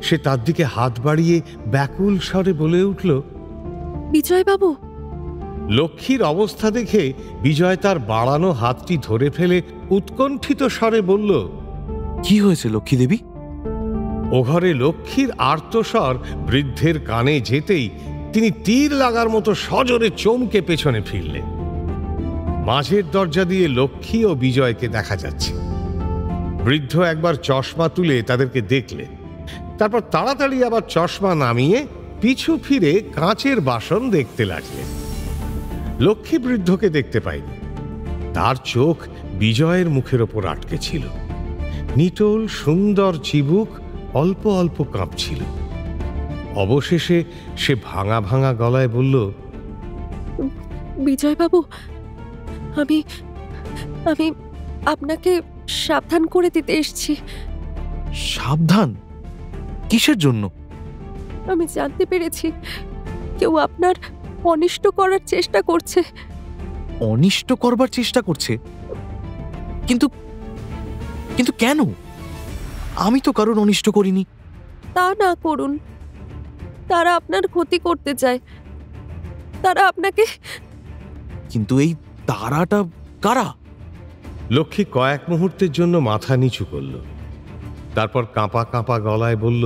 সে তার দিকে হাত বাড়িয়ে ব্যাকুল স্বরে বলে উঠল, বিজয় বাবু। লক্ষ্মীর অবস্থা দেখে বিজয় তার বাড়ানো হাতটি ধরে ফেলে উৎকণ্ঠিত স্বরে বলল, কি হয়েছে লক্ষ্মী দেবী? ও ঘরে লক্ষ্মীর আর্তস্বর বৃদ্ধের কানে যেতেই তিনি তীর লাগার মতো সজোরে চমকে পেছনে ফিরলেন। মাঝের দরজা দিয়ে লক্ষ্মী ও বিজয়কে দেখা যাচ্ছে। বৃদ্ধ একবার চশমা তুলে তাদেরকে দেখলেন, তারপর তাড়াতাড়ি আবার চশমা নামিয়ে পিছু ফিরে কাঁচের বাসন দেখতে লাগলেন। লক্ষ্মী বৃদ্ধকে দেখতে পায়নি। তার চোখ বিজয়ের মুখের ওপর আটকে ছিল। নিটোল সুন্দর চিবুক অল্প অল্প কাঁপছিল। অবশেষে সে ভাঙা ভাঙা গলায় বলল, বিজয় বাবু, আমি আমি আপনাকে সাবধান করে দিতে এসেছি। সাবধান? কিসের জন্য? আমি জানতে পেরেছি কেউ আপনার অনিষ্ট করার চেষ্টা করছে। অনিষ্ট করবার চেষ্টা করছে? কিন্তু কিন্তু কেন? আমি তো কারোর অনিষ্ট করিনি। তা না করুন, তারা আপনার ক্ষতি করতে চায়। তারা আপনাকে। কিন্তু এই তারাটা কারা? লক্ষ্মী কয়েক মুহূর্তের জন্য মাথা নিচু করল, তারপর কাঁপা কাঁপা গলায় বলল,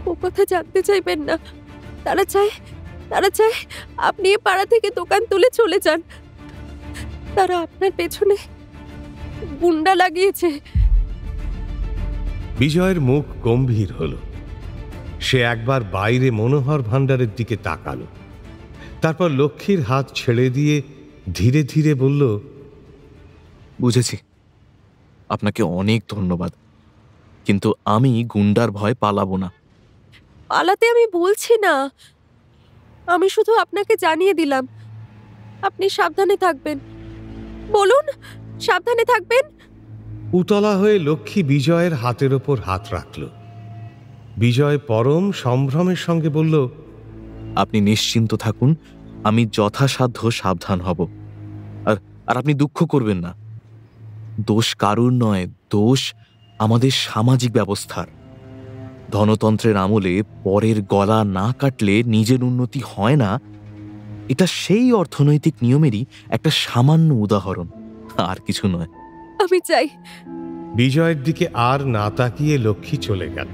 ও কথা জানতে চাইবেন না। তারা চায় আপনি এ পাড়া থেকে দোকান তুলে চলে যান। তারা আপনার পেছনে গুন্ডা লাগিয়েছে। বিজয়ের মুখ গম্ভীর হল। সে একবার বাইরে মনোহর ভাণ্ডারের দিকে তাকালো, তারপর লক্ষ্মীর হাত ছেড়ে দিয়ে ধীরে ধীরে বলল, বুঝেছি, আপনাকে অনেক ধন্যবাদ, কিন্তু আমি গুন্ডার ভয় পালাবো না। পালাতে আমি বলছি না, আমি শুধু আপনাকে জানিয়ে দিলাম আপনি সাবধানে থাকবেন। বলুন, সাবধানে থাকবেন। উতলা হয়ে লক্ষ্মী বিজয়ের হাতের ওপর হাত রাখল। বিজয় পরম সম্ভ্রমের সঙ্গে বলল, আপনি নিশ্চিন্ত থাকুন, আমি যথাসাধ্য সাবধান হব। আর আপনি দুঃখ করবেন না। দোষ কারুর নয়, দোষ আমাদের সামাজিক ব্যবস্থার। ধনতন্ত্রের আমলে পরের গলা না কাটলে নিজের উন্নতি হয় না, এটা সেই অর্থনৈতিক নিয়মেরই একটা সামান্য উদাহরণ, আর কিছু নয়। আমি চাই। বিজয়ের দিকে আর না তাকিয়ে লক্ষ্মী চলে গেল।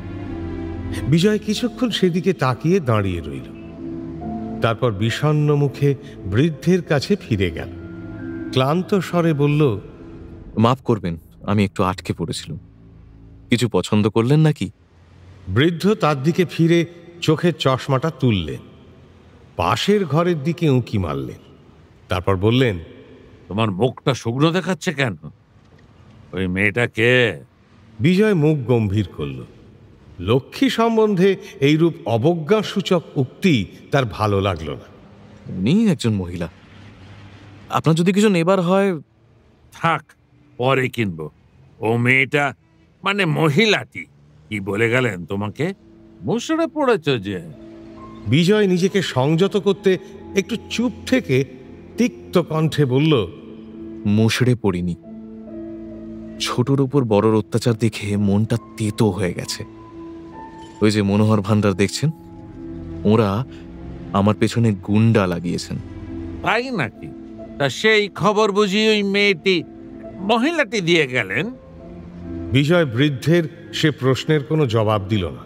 বিজয় কিছুক্ষণ সেদিকে তাকিয়ে দাঁড়িয়ে রইল, তারপর বিষণ্ণ মুখে বৃদ্ধের কাছে ফিরে গেল। ক্লান্ত স্বরে বলল, মাফ করবেন, আমি একটু আটকে পড়েছিলাম। কিছু পছন্দ করলেন নাকি? বৃদ্ধ তার দিকে ফিরে চোখের চশমাটা তুললেন, পাশের ঘরের দিকে উঁকি মারলেন, তারপর বললেন, তোমার মুখটা শুকনো দেখাচ্ছে কেন? ওই মেয়েটা কে? বিজয় মুখ গম্ভীর করল। লক্ষ্মী সম্বন্ধে এইরূপ অবজ্ঞাসূচক উক্তি তার ভালো লাগলো না। উনি একজন মহিলা। আপনার যদি কিছু নেবার হয়। থাক, পরে কিনবো। ও মেয়েটা মানে মহিলাটি কি বলে গেলেন তোমাকে? মুসড়ে পড়েছ যে। বিজয় নিজেকে সংযত করতে একটু চুপ থেকে তিক্ত কণ্ঠে বলল, মুষড়ে পড়িনি। ছোটর উপর বড়র অত্যাচার দেখে মনটা তেতো হয়ে গেছে। ওই যে মনোহর ভান্ডার দেখছেন, ওরা আমার পেছনে গুন্ডা লাগিয়েছেন। তাই নাকি? তা সেই খবর বুঝি ওই মেয়েটি, মহিলাটি দিয়ে গেলেন? বিজয় বৃদ্ধের সে প্রশ্নের কোনো জবাব দিল না।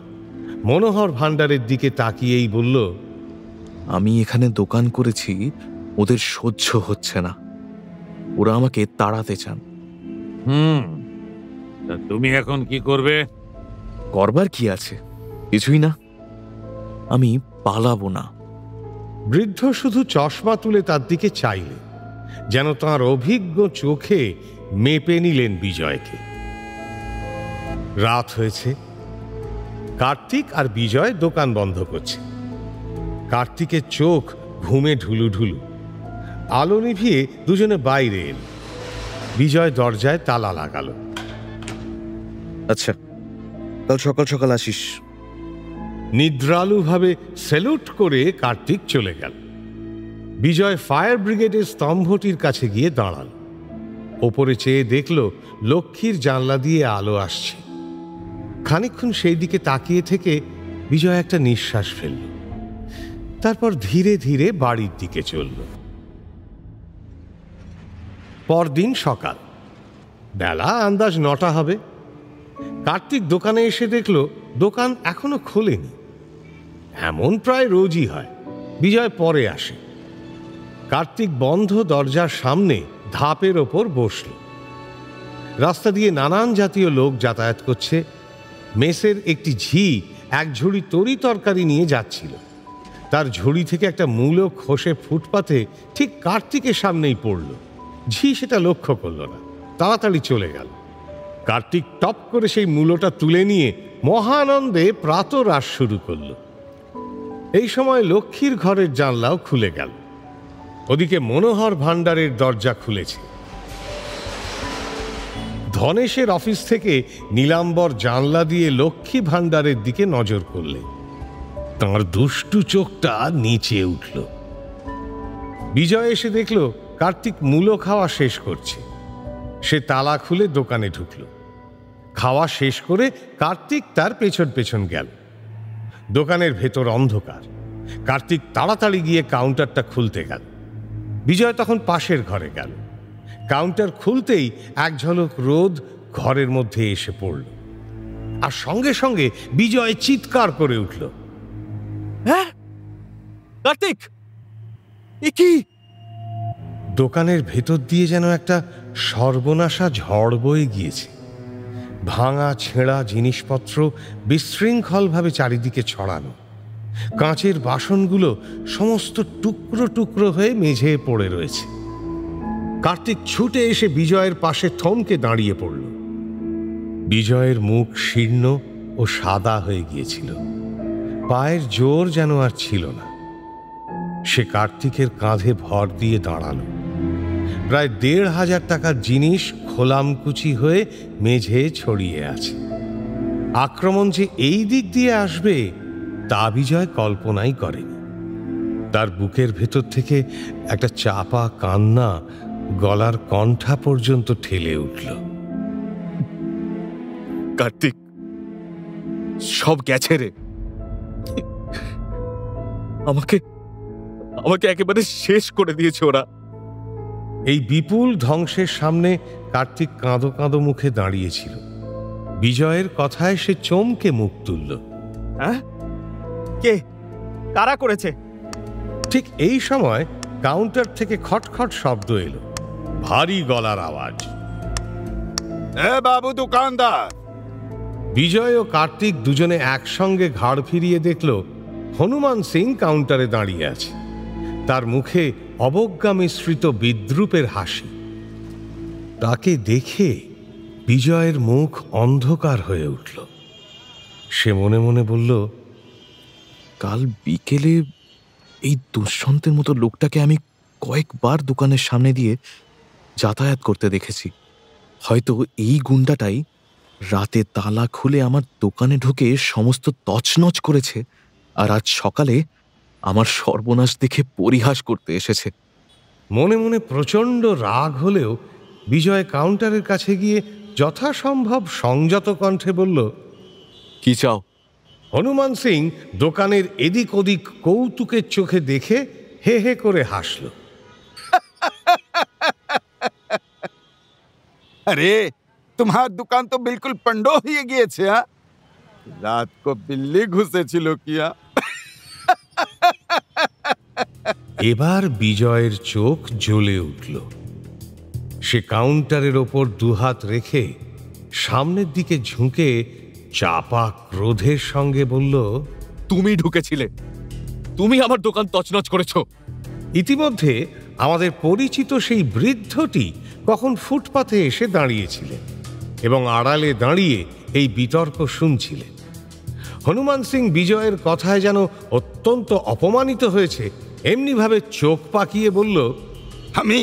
মনোহর ভান্ডারের দিকে তাকিয়েই বলল, আমি এখানে দোকান করেছি, ওদের সহ্য হচ্ছে না, ওরা আমাকে তাড়াতে চান। তা তুমি এখন কি করবে? করবার কি আছে? কিছুই না, আমি পালাবো না। বৃদ্ধ শুধু চশমা তুলে তার দিকে চাইলে, যেন তাঁর অভিজ্ঞ চোখে মেপে নিলেন বিজয়কে। রাত হয়েছে। কার্তিক আর বিজয় দোকান বন্ধ করছে। কার্তিকের চোখ ঘুমে ঢুলু ঢুলু। আলো নিভিয়ে দুজনে বাইরে এল। বিজয় দরজায় তালা লাগালো। আচ্ছা, কাল সকাল সকাল আসিস। নিদ্রালুভাবে স্যালুট করে কার্তিক চলে গেল। বিজয় ফায়ার ব্রিগেডের স্তম্ভটির কাছে গিয়ে দাঁড়াল। ওপরে চেয়ে দেখল লক্ষ্মীর জানলা দিয়ে আলো আসছে। খানিকক্ষণ সেই দিকে তাকিয়ে থেকে বিজয় একটা নিঃশ্বাস ফেলল। তারপর ধীরে ধীরে বাড়ির দিকে চলল। পরদিন সকাল, বেলা আন্দাজ 9টা হবে। কার্তিক দোকানে এসে দেখল দোকান এখনো খোলেনি। এমন প্রায় রোজই হয়। বিজয় পরে আসে। কার্তিক বন্ধ দরজার সামনে ধাপের ওপর বসল। রাস্তা দিয়ে নানান জাতীয় লোক যাতায়াত করছে। মেসের একটি ঝি এক ঝুড়ি তরি তরকারি নিয়ে যাচ্ছিল। তার ঝুড়ি থেকে একটা মূলো খসে ফুটপাতে ঠিক কার্তিকের সামনেই পড়ল। ঝি সেটা লক্ষ্য করল না, তাড়াতাড়ি চলে গেল। কার্তিক টপ করে সেই মূলোটা তুলে নিয়ে মহানন্দে প্রাতরাশ শুরু করল। এই সময় লক্ষ্মীর ঘরের জানলাও খুলে গেল। ওদিকে মনোহর ভান্ডারের দরজা খুলেছে। ধনেশের অফিস থেকে নীলাম্বর জানলা দিয়ে লক্ষ্মী ভান্ডারের দিকে নজর করলেন। তাঁর দুষ্টু চোখটা নিচে উঠল। বিজয় এসে দেখল কার্তিক মূলো খাওয়া শেষ করছে। সে তালা খুলে দোকানে ঢুকল। খাওয়া শেষ করে কার্তিক তার পেছন পেছন গেল। দোকানের ভেতর অন্ধকার। কার্তিক তাড়াতাড়ি গিয়ে কাউন্টারটা খুলতে গেল। বিজয় তখন পাশের ঘরে গেল। কাউন্টার খুলতেই এক ঝলক রোদ ঘরের মধ্যে এসে পড়ল। আর সঙ্গে সঙ্গে বিজয় চিৎকার করে উঠল, হ্যাঁ কার্তিক, এ কি? দোকানের ভেতর দিয়ে যেন একটা সর্বনাশা ঝড় বয়ে গিয়েছে। ভাঙা ছেঁড়া জিনিসপত্র বিশৃঙ্খলভাবে চারিদিকে ছড়ানো। কাঁচের বাসনগুলো সমস্ত টুকরো টুকরো হয়ে মেঝে পড়ে রয়েছে। কার্তিক ছুটে এসে বিজয়ের পাশে থমকে দাঁড়িয়ে পড়ল। বিজয়ের মুখ শীর্ণ ও সাদা হয়ে গিয়েছিল। পায়ের জোর যেন আর ছিল না। সে কার্তিকের কাঁধে ভর দিয়ে দাঁড়ালো। প্রায় ১৫০০ টাকার জিনিস খোলামকুচি হয়ে মেঝে ছড়িয়ে আছে। আক্রমণ যে এই দিক দিয়ে আসবে তা বিজয় কল্পনাই করেনি। তার বুকের ভেতর থেকে একটা চাপা কান্না গলার কণ্ঠা পর্যন্ত ঠেলে উঠল। কার্তিক, সব গেছে রে। আমাকে আমাকে একেবারে শেষ করে দিয়েছে ওরা। এই বিপুল ধ্বংসের সামনে কার্তিক কাঁদো কাঁদো মুখে দাঁড়িয়েছিল। বিজয়ের কথায় সে চমকে মুখ তুলল। হ্যাঁ, কে, কারা করেছে? ঠিক এই সময় কাউন্টার থেকে খটখট শব্দ এলো। ভারী গলার আওয়াজ। এ বাবু দোকানদার। বিজয় ও কার্তিক দুজনে একসঙ্গে ঘাড় ফিরিয়ে দেখল হনুমান সিং কাউন্টারে দাঁড়িয়ে আছে। তার মুখে অবজ্ঞা মিশ্রিত বিদ্রূপের হাসি। তাকে দেখে বিজয়ের মুখ অন্ধকার হয়ে উঠল। সে মনে মনে বলল, কাল বিকেলে এই দুঃসন্তের মতো লোকটাকে আমি কয়েকবার দোকানের সামনে দিয়ে যাতায়াত করতে দেখেছি। হয়তো এই গুন্ডাটাই রাতে তালা খুলে আমার দোকানে ঢুকে সমস্ত তছনছ করেছে, আর আজ সকালে আমার সর্বনাশ দেখে পরিহাস করতে এসেছে। মনে মনে প্রচণ্ড রাগ হলেও বিজয় কাউন্টারের কাছে গিয়ে যথাসম্ভব সংযত কণ্ঠে বলল, কি চাও? হনুমান সিং দোকানের এদিক ওদিক কৌতুকের চোখে দেখে হে হে করে হাসল। अरे तुम्हार दुकान तो बिल्कुल पंडो হয়ে গিয়েছে। রাত কো বিল্লি ঘুষেছিল কিয়া। এবার বিজয়ের চোখ জ্বলে উঠল। সে কাউন্টারের ওপর দুহাত রেখে সামনের দিকে ঝুঁকে চাপা ক্রোধের সঙ্গে বলল, তুমি ঢুকেছিলে, তুমি আমার দোকান তছনছ করেছ। ইতিমধ্যে আমাদের পরিচিত সেই বৃদ্ধটি কখন ফুটপাথে এসে দাঁড়িয়েছিলেন এবং আড়ালে দাঁড়িয়ে এই বিতর্ক শুনছিলেন। হনুমান সিং বিজয়ের কথায় যেন অত্যন্ত অপমানিত হয়েছে এমনিভাবে চোখ পাকিয়ে বলল, আমি?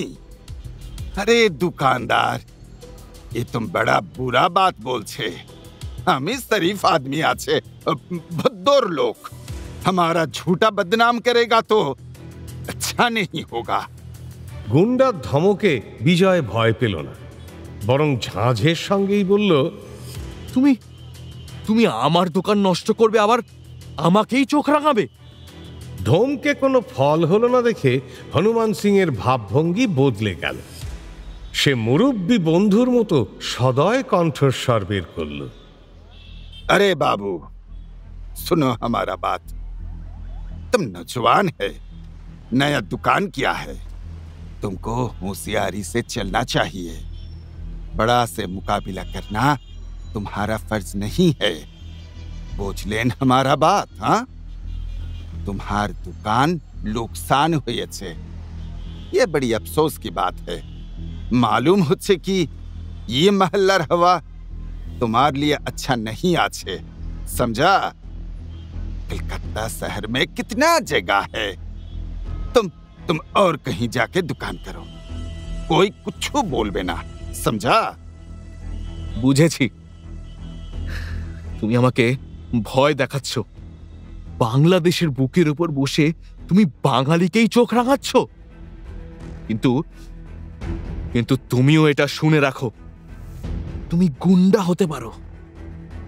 अरे दुकानदार, ये तुम बड़ा बुरा बात बोलছে। আমি शरीफ आदमी আছে, भद्दोर लोग हमारा झूठा बदनाम करेगा तो अच्छा नहीं होगा। গুন্ডার ধমকে বিজয় ভয় পেল না, বরং ঝাঁঝের সঙ্গেই বলল, তুমি তুমি আমার দোকান নষ্ট করবে, আবার আমাকেই চোখ রাঙাবে? ধমকে কোনো ফল হলো না দেখে হনুমান সিং এর ভাবভঙ্গি বদলে গেল। সে মুরব্বী বন্ধুর মতো সদয় কণ্ঠস্বর বের করল, अरे बाबू सुनो हमारा बात। तुम नौजवान है, नया दुकान किया है, तुमको होशियारी से चलना चाहिए। बड़ा से मुकाबला करना तुम्हारा फर्ज नहीं है। बोझ लेन हमारा बात। हाँ, तुम्हार दुकान नुकसान हुए छे, ये बड़ी अफसोस की बात है। मालूम होच्छे कि ये महल्लार हवा तुम्हारे लिए अच्छा नहीं आछे, समझा? कलकत्ता शहर में कितना जगह है, तुम और कहीं जाके दुकान करो, कोई कुछ बोलबे ना, समझा? বুঝেছি, তুমি আমাকে ভয় দেখাচ্ছ। বাংলাদেশের বুকের উপর বসে তুমি বাঙালিকেই চোখ রাঙাচ্ছ। কিন্তু কিন্তু তুমিও এটা শুনে রাখো, তুমি গুন্ডা হতে পারো,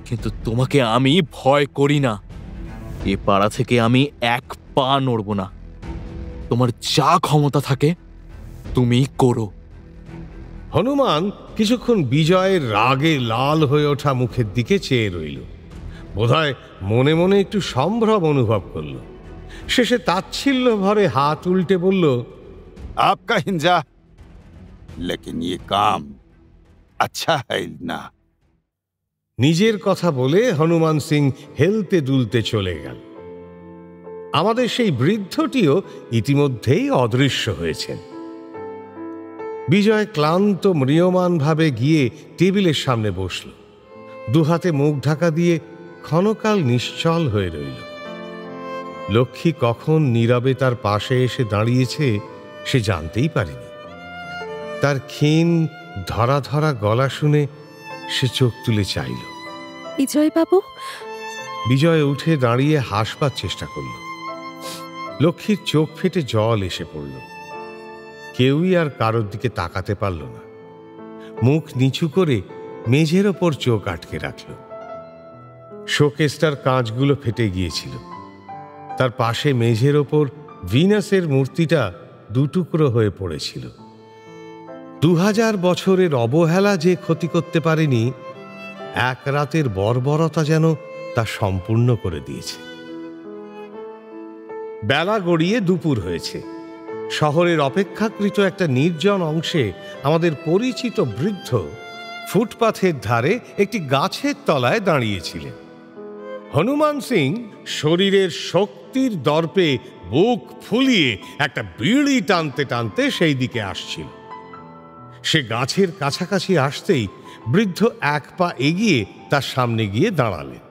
কিন্তু তোমাকে আমি ভয় করি না। এ পাড়া থেকে আমি এক পা নড়ব না। তোমার যা ক্ষমতা থাকে তুমি করো। হনুমান কিছুক্ষণ বিজয়ের রাগে লাল হয়ে ওঠা মুখের দিকে চেয়ে রইল। বোধহয় মনে মনে একটু সম্ভ্রম অনুভব করল। শেষে তাচ্ছিল্য ভরে হাত উল্টে বলল, आपका हिंजा, लेकिन ये काम अच्छा है ना। নিজের কথা বলে হনুমান সিং হেলতে দুলতে চলে গেল। আমাদের সেই বৃদ্ধটিও ইতিমধ্যেই অদৃশ্য হয়েছেন। বিজয় ক্লান্ত ম্রিয়মানভাবে গিয়ে টেবিলের সামনে বসল। দুহাতে মুখ ঢাকা দিয়ে ক্ষণকাল নিশ্চল হয়ে রইল। লক্ষ্মী কখন নীরবে তার পাশে এসে দাঁড়িয়েছে সে জানতেই পারেনি। তার ক্ষীণ ধরা ধরা গলা শুনে সে চোখ তুলে চাইল। বিজয় বাবু। বিজয় উঠে দাঁড়িয়ে হাসবার চেষ্টা করল। লক্ষ্মীর চোখ ফেটে জল এসে পড়ল। কেউই আর কারোর দিকে তাকাতে পারল না। মুখ নিচু করে মেঝের ওপর চোখ আটকে রাখল। শোকেসটার কাঁচগুলো ফেটে গিয়েছিল। তার পাশে মেঝের ওপর ভিনাসের মূর্তিটা দুটুকরো হয়ে পড়েছিল। 2000 বছরের অবহেলা যে ক্ষতি করতে পারেনি, এক রাতের বর্বরতা যেন তা সম্পূর্ণ করে দিয়েছে। বেলা গড়িয়ে দুপুর হয়েছে। শহরের অপেক্ষাকৃত একটা নির্জন অংশে আমাদের পরিচিত বৃদ্ধ ফুটপাথের ধারে একটি গাছের তলায় দাঁড়িয়েছিলেন। হনুমান সিং শরীরের শক্তির দর্পে বুক ফুলিয়ে একটা বিড়ি টানতে টানতে সেই দিকে আসছিল। সে গাছের কাছাকাছি আসতেই বৃদ্ধ এক পা এগিয়ে তার সামনে গিয়ে দাঁড়ালেন।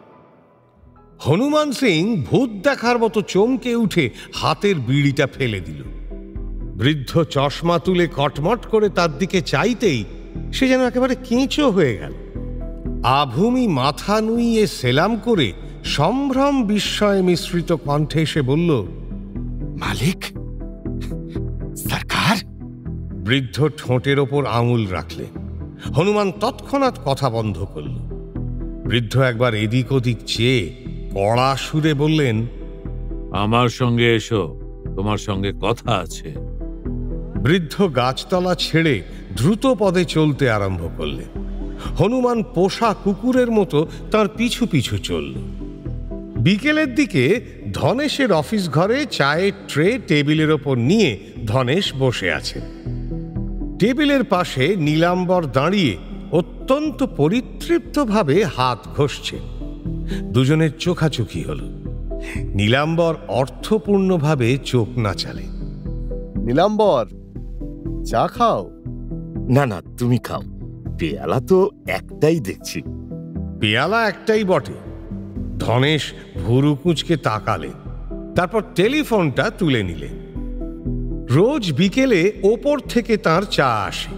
হনুমান সিং ভূত দেখার মতো চমকে উঠে হাতের বিড়িটা ফেলে দিল। বৃদ্ধ চশমা তুলে কটমট করে তার দিকে চাইতেই সে যেন একেবারে কেঁচো হয়ে গেল। আভূমি মাথা নুইয়ে সেলাম করে সম্ভ্রম বিস্ময় মিশ্রিত কণ্ঠে এসে বলল, मालिक, सरकार, বৃদ্ধ ঠোঁটের ওপর আঙুল রাখলেন। হনুমান তৎক্ষণাৎ কথা বন্ধ করল। বৃদ্ধ একবার এদিক ওদিক চেয়ে কড়া সুরে বললেন, আমার সঙ্গে এসো, তোমার সঙ্গে কথা আছে। বৃদ্ধ গাছতলা ছেড়ে দ্রুত পদে চলতে আরম্ভ করলেন। হনুমান পোষা কুকুরের মতো তার পিছু পিছু চলল। বিকেলের দিকে ধনেশের অফিস ঘরে চায়ের ট্রে টেবিলের ওপর নিয়ে ধনেশ বসে আছেন। টেবিলের পাশে নীলাম্বর দাঁড়িয়ে অত্যন্ত পরিতৃপ্তভাবে হাত ঘষছেন। দুজনের চোখাচোখি হল। নীলাম্বর অর্থপূর্ণভাবে চোখ নাচালে। নীলাম্বর, চা খাও? না না, তুমি খাও, পেয়ালা তো একটাই দেখছি। পেয়ালা একটাই বটে। ধনেশ ভুরু কুঁচকে তাকালেন, তারপর টেলিফোনটা তুলে নিলেন। রোজ বিকেলে ওপর থেকে তার চা আসে,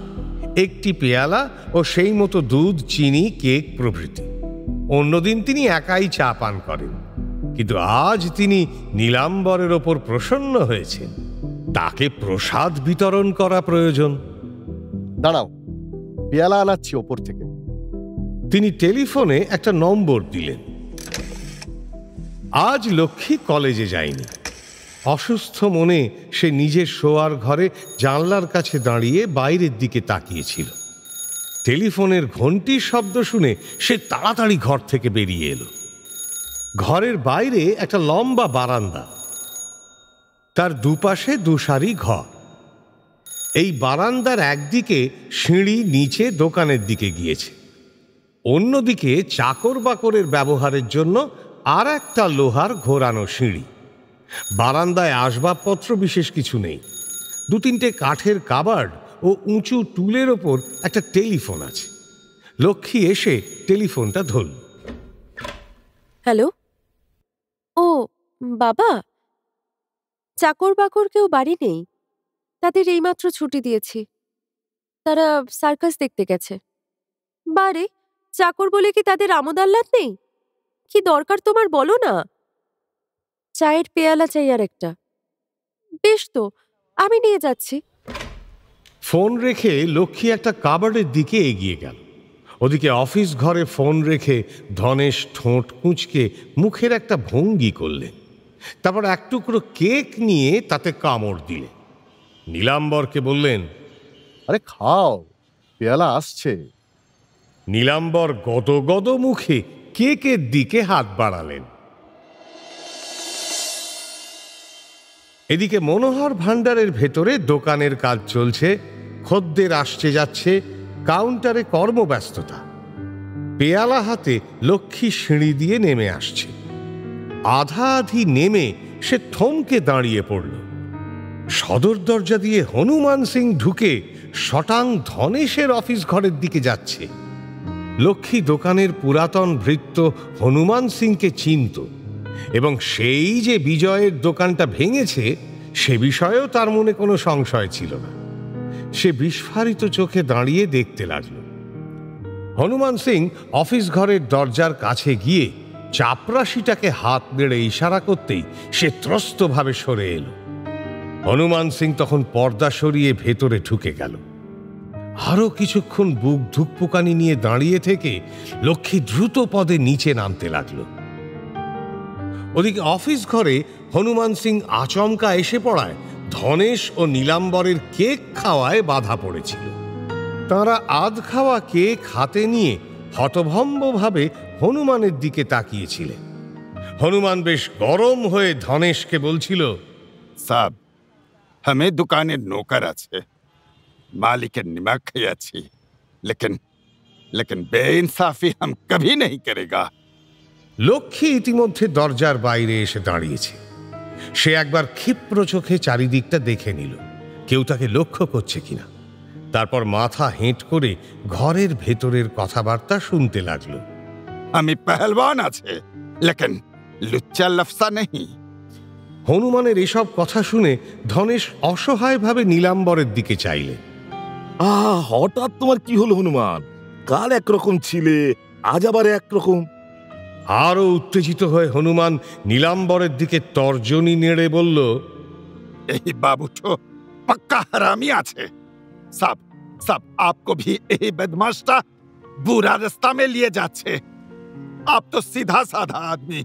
একটি পেয়ালা ও সেই মতো দুধ, চিনি, কেক প্রভৃতি। অন্যদিন তিনি একাই চা পান করেন, কিন্তু আজ তিনি নীলাম্বরের ওপর প্রসন্ন হয়েছেন। তাকে প্রসাদ বিতরণ করা প্রয়োজন। দাঁড়াও, পেয়ালা আনাচ্ছি ওপর থেকে। তিনি টেলিফোনে একটা নম্বর দিলেন। আজ লক্ষ্মী কলেজে যায়নি। অসুস্থ মনে সে নিজের শোয়ার ঘরে জানলার কাছে দাঁড়িয়ে বাইরের দিকে তাকিয়েছিল। টেলিফোনের ঘণ্টির শব্দ শুনে সে তাড়াতাড়ি ঘর থেকে বেরিয়ে এলো। ঘরের বাইরে একটা লম্বা বারান্দা, তার দুপাশে দুসারি ঘর। এই বারান্দার একদিকে সিঁড়ি নিচে দোকানের দিকে গিয়েছে, অন্যদিকে চাকর বাকরের ব্যবহারের জন্য আর একটা লোহার ঘোরানো সিঁড়ি। বারান্দায় আসবাবপত্র বিশেষ কিছু নেই। দু তিনটে কাঠের কাবার্ড ও উঁচু টুলের ওপর একটা টেলিফোন আছে। লক্ষ্মী এসে টেলিফোনটা ধরল। হ্যালো। ও বাবা, চাকর বাকর কেউ বাড়ি নেই, তাদের এইমাত্র ছুটি দিয়েছি। তারা সার্কাস দেখতে গেছে। বারে, চাকর বলে কি তাদের আমোদ আহ্লাদ নেই? কি দরকার তোমার বলো না। চায়ের পেয়ালা চাই আর একটা। বেশ তো, আমি নিয়ে যাচ্ছি। ফোন রেখে লক্ষ্মী একটা কাবার্ডের দিকে এগিয়ে গেল। ওদিকে অফিস ঘরে ফোন রেখে ধনেশ ঠোঁট কুঁচকে মুখের একটা ভঙ্গি করলেন। তারপর এক টুকরো কেক নিয়ে তাতে কামড় দিলেন। নীলাম্বরকে বললেন, আরে খাও, পেয়ালা আসছে। নীলাম্বর গদগদ মুখে কেকের দিকে হাত বাড়ালেন। এদিকে মনোহর ভাণ্ডারের ভেতরে দোকানের কাজ চলছে, খদ্দের আসছে যাচ্ছে, কাউন্টারে কর্মব্যস্ততা। পেয়ালা হাতে লক্ষ্মী সিঁড়ি দিয়ে নেমে আসছে। আধা আধি নেমে সে থমকে দাঁড়িয়ে পড়ল। সদর দরজা দিয়ে হনুমান সিং ঢুকে শটাং ধনেশের অফিস ঘরের দিকে যাচ্ছে। লক্ষ্মী দোকানের পুরাতন ভৃত্য হনুমান সিংকে চিনত এবং সেই যে বিজয়ের দোকানটা ভেঙেছে সে বিষয়েও তার মনে কোনো সংশয় ছিল না। সে বিস্ফারিত চোখে দাঁড়িয়ে দেখতে লাগল। হনুমান সিং অফিস ঘরের দরজার কাছে গিয়ে চাপরাশিটাকে হাত নেড়ে ইশারা করতেই সে ত্রস্তভাবে সরে এলো। হনুমান সিং তখন পর্দা সরিয়ে ভেতরে ঢুকে গেল। আরো কিছুক্ষণ বুক ধুকপুকানি নিয়ে দাঁড়িয়ে থেকে লক্ষ্মী দ্রুত পদে নিচে নামতে লাগল। ওদিকে অফিস ঘরে হনুমান সিং আচমকা এসে পড়ায় ধনেশ ও নীলাম্বরের কেক খাওয়ায় বাধা পড়েছিল। তাঁরা আধ খাওয়া কেক হাতে নিয়ে হতভম্বভাবে হনুমানের দিকে তাকিয়েছিলেন। হনুমান বেশ গরম হয়ে ধনেশকে বলছিল, সাব, আমি দোকানের নৌকার আছে, মালিকের নিমক খেয়েছি, লেকিন বেইনসাফি হাম কভি নেই করেগা। লক্ষ্মী ইতিমধ্যে দরজার বাইরে এসে দাঁড়িয়েছে। সে একবার ক্ষিপ্র চোখে চারিদিকটা দেখে নিল, কেউ তাকে লক্ষ্য করছে কিনা। তারপর মাথা হেঁট করে ঘরের ভেতরের কথাবার্তা শুনতে লাগলো। আমি পেহলওয়ান আছে, লেকিন লুচ্চা লফসা নেই। হনুমানের এসব কথা শুনে ধনেশ অসহায়ভাবে নীলাম্বরের দিকে চাইলেন। হঠাৎ তোমার কি হলো হনুমান? কাল একরকম ছিলে, আজ আবার একরকম। আরো উত্তেজিত হয়ে হনুমান নীলাম্বরের দিকে তর্জনী নেড়ে বলল, এই বাবুটো পাক্কা হারামি আছে। सब सब आपको भी यही बदमाशটা बुरा रास्ता में लिए যাচ্ছে। आप तो सीधा साधा आदमी,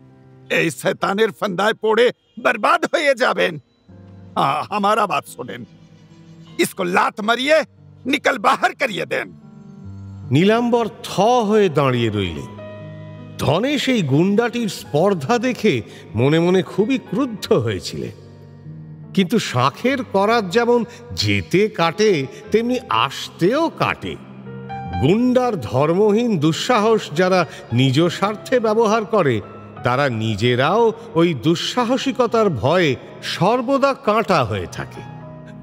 এই শয়তানের फंदाয় পড়ে बर्बाद হয়ে যাবেন। हमारा बात सुनें, इसको लात मारिए, निकल बाहर करिए देन। নীলাম্বর থ হয়ে দাঁড়িয়ে রইলেন। ধনেশ এই গুন্ডাটির স্পর্ধা দেখে মনে মনে খুবই ক্রুদ্ধ হয়েছিলেন। কিন্তু শাঁখের করাত যেমন যেতে কাটে তেমনি আসতেও কাটে। গুন্ডার ধর্মহীন দুঃসাহস যারা নিজ স্বার্থে ব্যবহার করে তারা নিজেরাও ওই দুঃসাহসিকতার ভয়ে সর্বদা কাঁটা হয়ে থাকে।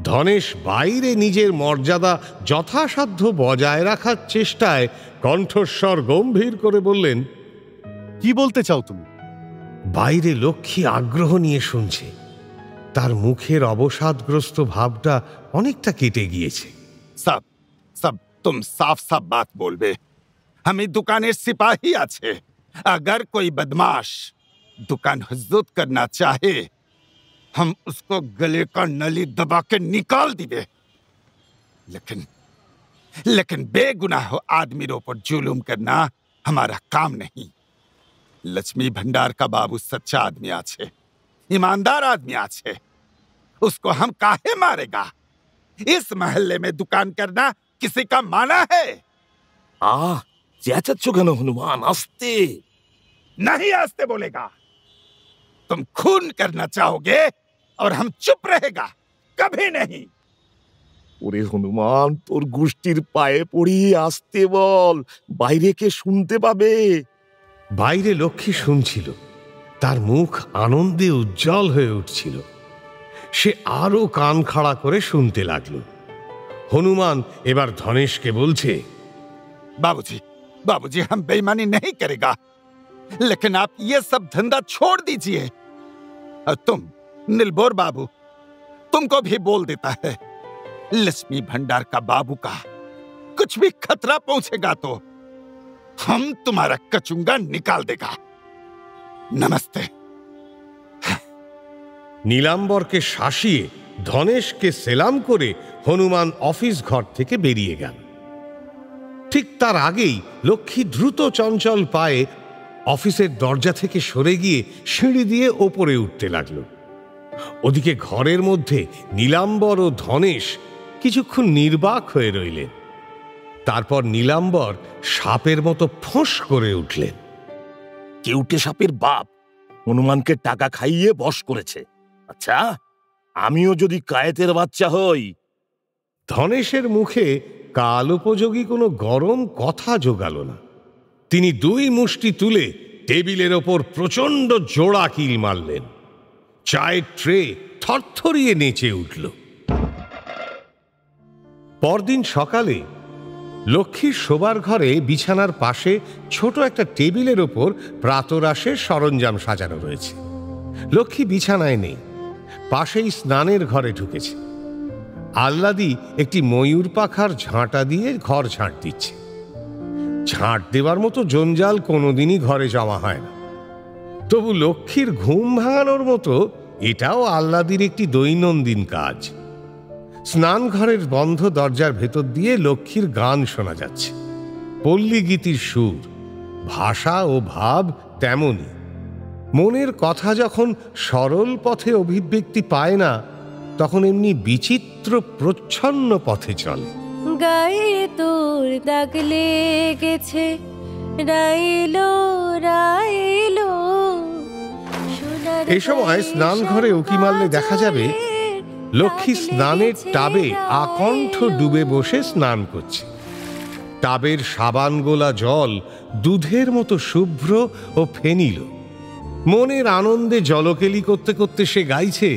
ধনেশ বাইরে নিজের মর্যাদা যথাসাধ্য বজায় রাখার চেষ্টায় কণ্ঠস্বর গম্ভীর করে বললেন, কি বলতে চাও তুমি? বাইরে লক্ষ্মী আগ্রহ নিয়ে শুনছে। তার মুখের অবসাদগ্রস্ত ভাবটা অনেকটা কেটে গিয়েছে। सब सब तुम साफ साफ बात बोलबे। हमें दुकानेर सिपाही আছে, अगर कोई बदमाश दुकान हुज्जत करना चाहे हम उसको गले का नली दबा के निकाल दिबे। लेकिन बेगुनाह आदमी पर जुलूम करना हमारा काम नहीं। लक्ष्मी भंडार का बाबू सच्चा आदमी আছে, ईमानदार आदमी আছে, उसको हम काहे मारेगा? इस महल्ले में दुकान करना किसी का माना है? চেঁচাচ্ছ কেন হনুমান? আস্তে। नहीं आस्ते बोलेगा। तुम खून करना चाहोगे और हम चुप रहेगा? कभी नहीं। ওরে হনুমান, তোর গোষ্ঠীর পায়ে পড়ি আসতে বল, বাইরে কে শুনতে পাবে। বাইরে লক্ষ্মী শুনছিল, তার মুখ আনন্দে উজ্জ্বল হয়ে উঠছিল। সে আরো কান খাড়া করে শুনতে লাগলো। হনুমান এবার ধনেশকে বলছে, बाबूजी बाबूजी हम बेईमानी नहीं करेगा, लेकिन आप ये सब धंधा छोड़ दीजिए। और तुम नीलबोर बाबू, तुमको भी बोल देता है, लक्ष्मी भंडार का बाबू का कुछ भी खतरा पहुंचेगा तो हम तुम्हारा कचुंगा निकाल देगा। नमस्ते। নীলাম্বরকে শাসিয়ে ধনেশকে সেলাম করে হনুমান অফিস ঘর থেকে বেরিয়ে গেল। ঠিক তার আগেই লক্ষ্মী দ্রুত চঞ্চল পায়ে অফিসের দরজা থেকে সরে গিয়ে সিঁড়ি দিয়ে ওপরে উঠতে লাগল। ওদিকে ঘরের মধ্যে নীলাম্বর ও ধনেশ কিছুক্ষণ নির্বাক হয়ে রইলেন। তারপর নীলাম্বর সাপের মতো ফোঁস করে উঠলেন। কেউটে সাপের বাপ হনুমানকে টাকা খাইয়ে বশ করেছে। আচ্ছা, আমিও যদি কায়েতের বাচ্চা হই। ধনেশের মুখে কাল উপযোগী কোনো গরম কথা জোগাল না। তিনি দুই মুষ্টি তুলে টেবিলের ওপর প্রচণ্ড জোড়া কিল মারলেন। চায়ের ট্রে থরথরিয়ে নেচে উঠল। পরদিন সকালে লক্ষ্মীর শোবার ঘরে বিছানার পাশে ছোট একটা টেবিলের ওপর প্রাতরাশের সরঞ্জাম সাজানো রয়েছে। লক্ষ্মী বিছানায় নেই, পাশেই স্নানের ঘরে ঢুকেছে। আহ্লাদি একটি ময়ূর পাখার ঝাঁটা দিয়ে ঘর ঝাঁট দিচ্ছে। ঝাঁট দেওয়ার মতো জঞ্জাল কোনোদিনই ঘরে জমা হয় না, তবু লক্ষ্মীর ঘুম ভাঙানোর মতো এটাও আহ্লাদির একটি দৈনন্দিন কাজ। স্নান ঘরের বন্ধ দরজার ভেতর দিয়ে লক্ষ্মীর গান শোনা যাচ্ছে। পল্লী গীতির সুর, ভাষা ও ভাব তেমনই। মনের কথা যখন সরল পথে অভিব্যক্তি পায় না, তখন এমনি বিচিত্র প্রচ্ছন্ন পথে চলে। গায়ে তোর দাগ লেগেছে, রাইলো রাইলো। এ সময় স্নান ঘরে উঁকি মারলে দেখা যাবে লক্ষ্মী স্নানের টাবে আকণ্ঠ ডুবে বসে স্নান করছে। টাবের সাবান গোলা জল দুধের মতো শুভ্র ও ফেনিল। মনের আনন্দে জলকেলি করতে করতে সে গাইছে,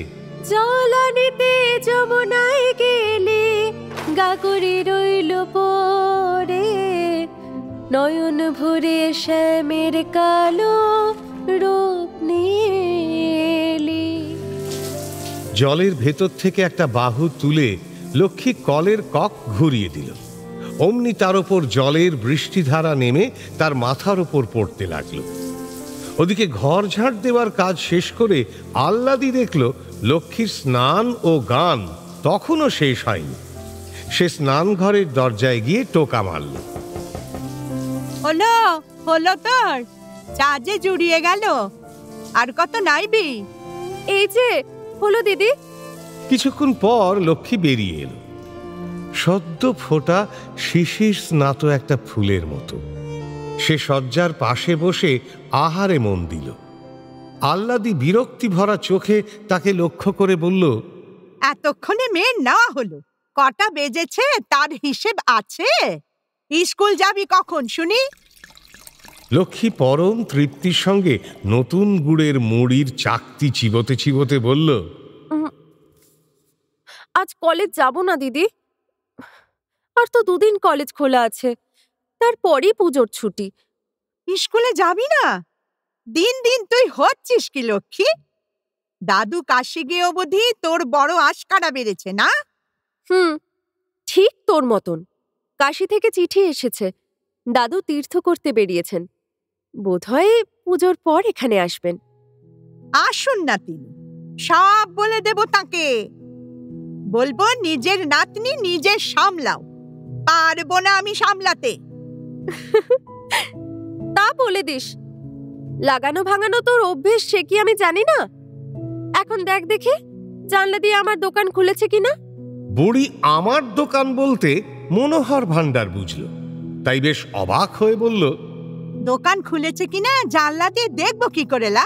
জলানিতে যমুনায় গেলে গাগরে রইল পরে, নয়ন ভরে শ্যামের কালো রূপ নীলি। জলের ভেতর থেকে একটা বাহু তুলে লক্ষ্মী কলের কক ঘুরিয়ে দিল। অমনি তার ওপর জলের বৃষ্টিধারা নেমে তার মাথার ওপর পড়তে লাগলো। ওদিকে ঘর ঝাঁট দেওয়ার কাজ শেষ করে আহ্লাদি দেখল লক্ষ্মীর স্নান ও গান তখনও শেষ হয়নি। সে স্নান ঘরের দরজায় গিয়ে টোকা মারল। হলো হলো তোর চা যে জুড়িয়ে গেল, আর কত নাইবি? এই যে হলো দিদি। কিছুক্ষণ পর লক্ষ্মী বেরিয়ে এলো, সদ্য ফোটা শিশির স্নাত একটা ফুলের মতো। সে শয্যার পাশে বসে আহারে মন দিল। আহ্লাদি বিরক্তি ভরা চোখে তাকে লক্ষ্য করে বলল, এতক্ষণে মেয়ের নেওয়া হলো, কটা বেজেছে তার হিসেব আছে? স্কুল যাবি কখন শুনি? লক্ষ্মী পরম তৃপ্তির সঙ্গে নতুন গুড়ের মুড়ির চাকতি চিবোতে চিবোতে বলল, আজ কলেজ যাব না দিদি, আর তো 2 দিন কলেজ খোলা আছে, তারপরই পুজোর ছুটি। স্কুলে যাবি না? দিন দিন তুই হচ্ছিস কি লক্ষ্মী? দাদু কাশি গিয়ে অবধি তোর বড় আশকারা বেড়েছে না? ঠিক তোর মতন। কাশি থেকে চিঠি এসেছে, দাদু তীর্থ করতে বেরিয়েছেন, বোধহয় পুজোর পর এখানে আসবেন। আসুন না তিনি, সব বলে দেব তাকে। বলবো নিজের নাতনি নিজে সামলাও, পারবো না আমি সামলাতে। তা বলে দিস, লাগানো ভাঙানো তোর অভ্যেস সে কি আমি জানি না? এখন দেখ দেখি জানলা দিয়ে আমার দোকান খুলেছে কিনা। বুড়ি আমার দোকান বলতে মনোহর ভান্ডার বুঝল, তাই বেশ অবাক হয়ে বলল, দোকান খুলেছে কিনা জানলা দিয়ে দেখবো কি করে? লা,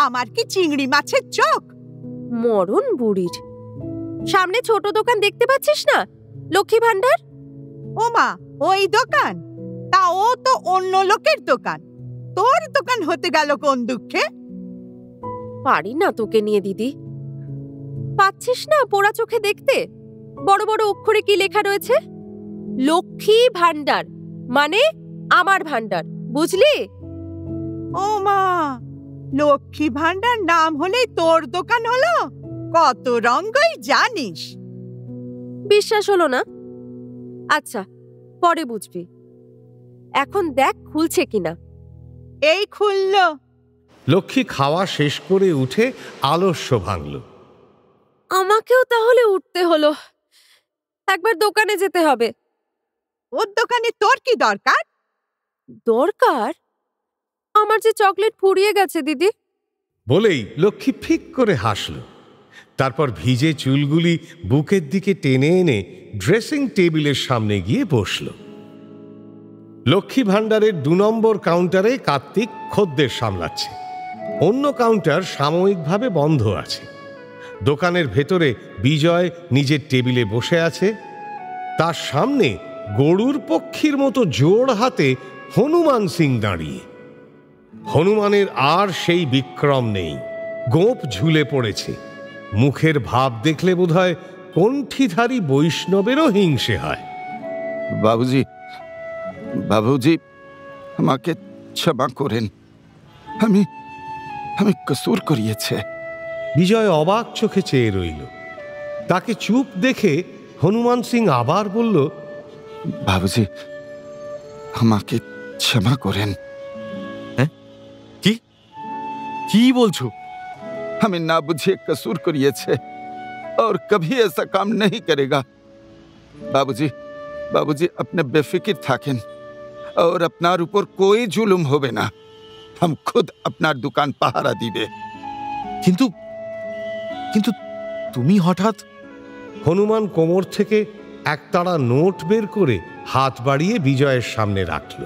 আমার কি চিংড়ি মাছের চোখ? মরণ বুড়ির। সামনে ছোট দোকান দেখতে পাচ্ছিস না, লক্ষ্মী ভান্ডার? ও মা, ওই দোকান? তা ও তো অন্য লোকের দোকান, তোর দোকান হতে গেল কোন দুঃখে? পারি না তোকে নিয়ে দিদি। পাচ্ছিস না পোড়া চোখে দেখতে? বড় বড় অক্ষরে কি লেখা রয়েছে? লক্ষ্মী ভান্ডার, মানে আমার ভান্ডার, বুঝলি? ও মা, লক্ষ্মী ভান্ডার নাম হলেই তোর দোকান হলো? কত রঙ্গই জানিস। বিশ্বাস হলো না? আচ্ছা, পরে বুঝবি। এখন দেখ খুলছে কিনা। এই খুললো। লক্ষ্মী খাওয়া শেষ করে উঠে আলস্য ভাঙল। আমাকেও তাহলে উঠতে হলো, একবার দোকানে যেতে হবে। ওর দোকানে তোর কি দরকার? দরকার? আমার যে চকলেট ফুরিয়ে গেছে দিদি। বলেই লক্ষ্মী ফিক করে হাসল। তারপর ভিজে চুলগুলি বুকের দিকে টেনে এনে ড্রেসিং টেবিলের সামনে গিয়ে বসল। লক্ষ্মী ভান্ডারের 2 নম্বর কাউন্টারে কার্তিক খদ্দের সামলাচ্ছে, অন্য কাউন্টার সাময়িকভাবে বন্ধ আছে। দোকানের ভেতরে বিজয় নিজের টেবিলে বসে আছে, তার সামনে গরুর পক্ষীর মতো জোড় হাতে হনুমান সিং দাঁড়িয়ে। হনুমানের আর সেই বিক্রম নেই, গোঁপ ঝুলে পড়েছে। মুখের ভাব দেখলে বোধহয় কণ্ঠিধারী বৈষ্ণবেরও হিংসে হয়। বাবুজি, বাবুজি, আমাকে ক্ষমা করেন, আমি কসুর করিয়েছে। বিজয় অবাক চোখে চেয়ে রইল। তাকে চুপ দেখে হনুমান সিং আবার বলল, বাবুজি, আমাকে ক্ষমা করেন। হ্যাঁ, কি কি বলছো? हमें ना बुझे कसूर करिए और कभी ऐसा काम नहीं करेगा। बाबूजी, बाबूजी अपने बेफिक्र थाकें और अपनार ऊपर कोई जुलुम होवे ना, हम खुद अपनार दुकान पहारा दिबे। কিন্তু কিন্তু তুমি হঠাৎ? হনুমান কোমর থেকে একতাড়া নোট বের করে হাত বাড়িয়ে বিজয়ের সামনে রাখল।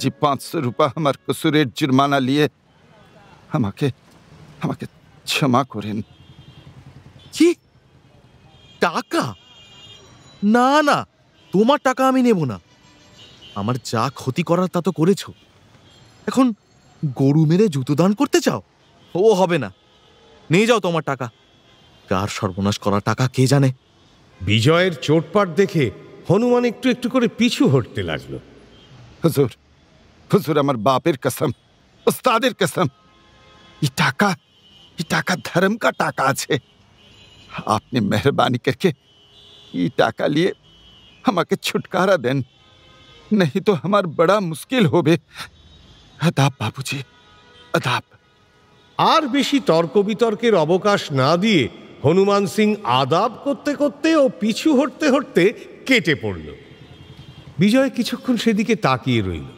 जी 500 रुपया हमार कसूरेर जुर्माना लिए আমাকে ক্ষমা করেন। কি টাকা? না না, তোমার টাকা আমি নেব না। আমার যা ক্ষতি করার তা তো করেছ, এখন গরু মেরে জুতো দান করতে চাও? ও হবে না, নিয়ে যাও তোমার টাকা। কার সর্বনাশ করা টাকা কে জানে। বিজয়ের চোটপাট দেখে হনুমান একটু একটু করে পিছু হটতে লাগলো। হুজুর, হুজুর আমার বাপের কসম, উস্তাদের কসম, ये टाका धर्म का टाका আছে। आपने मेहरबानी करके ये टाका लिए हमारे छुटकारा देन, नहीं तो हमार बड़ा मुश्किल होबे। अदाब बाबूजी, अदाब। আর বেশি তর্ক বিতর্কের অবকাশ না দিয়ে হনুমান সিং আদাব করতে করতে ও পিছু হটতে হটতে কেটে পড়ল। বিজয় কিছুক্ষণ সেদিকে তাকিয়ে রইল,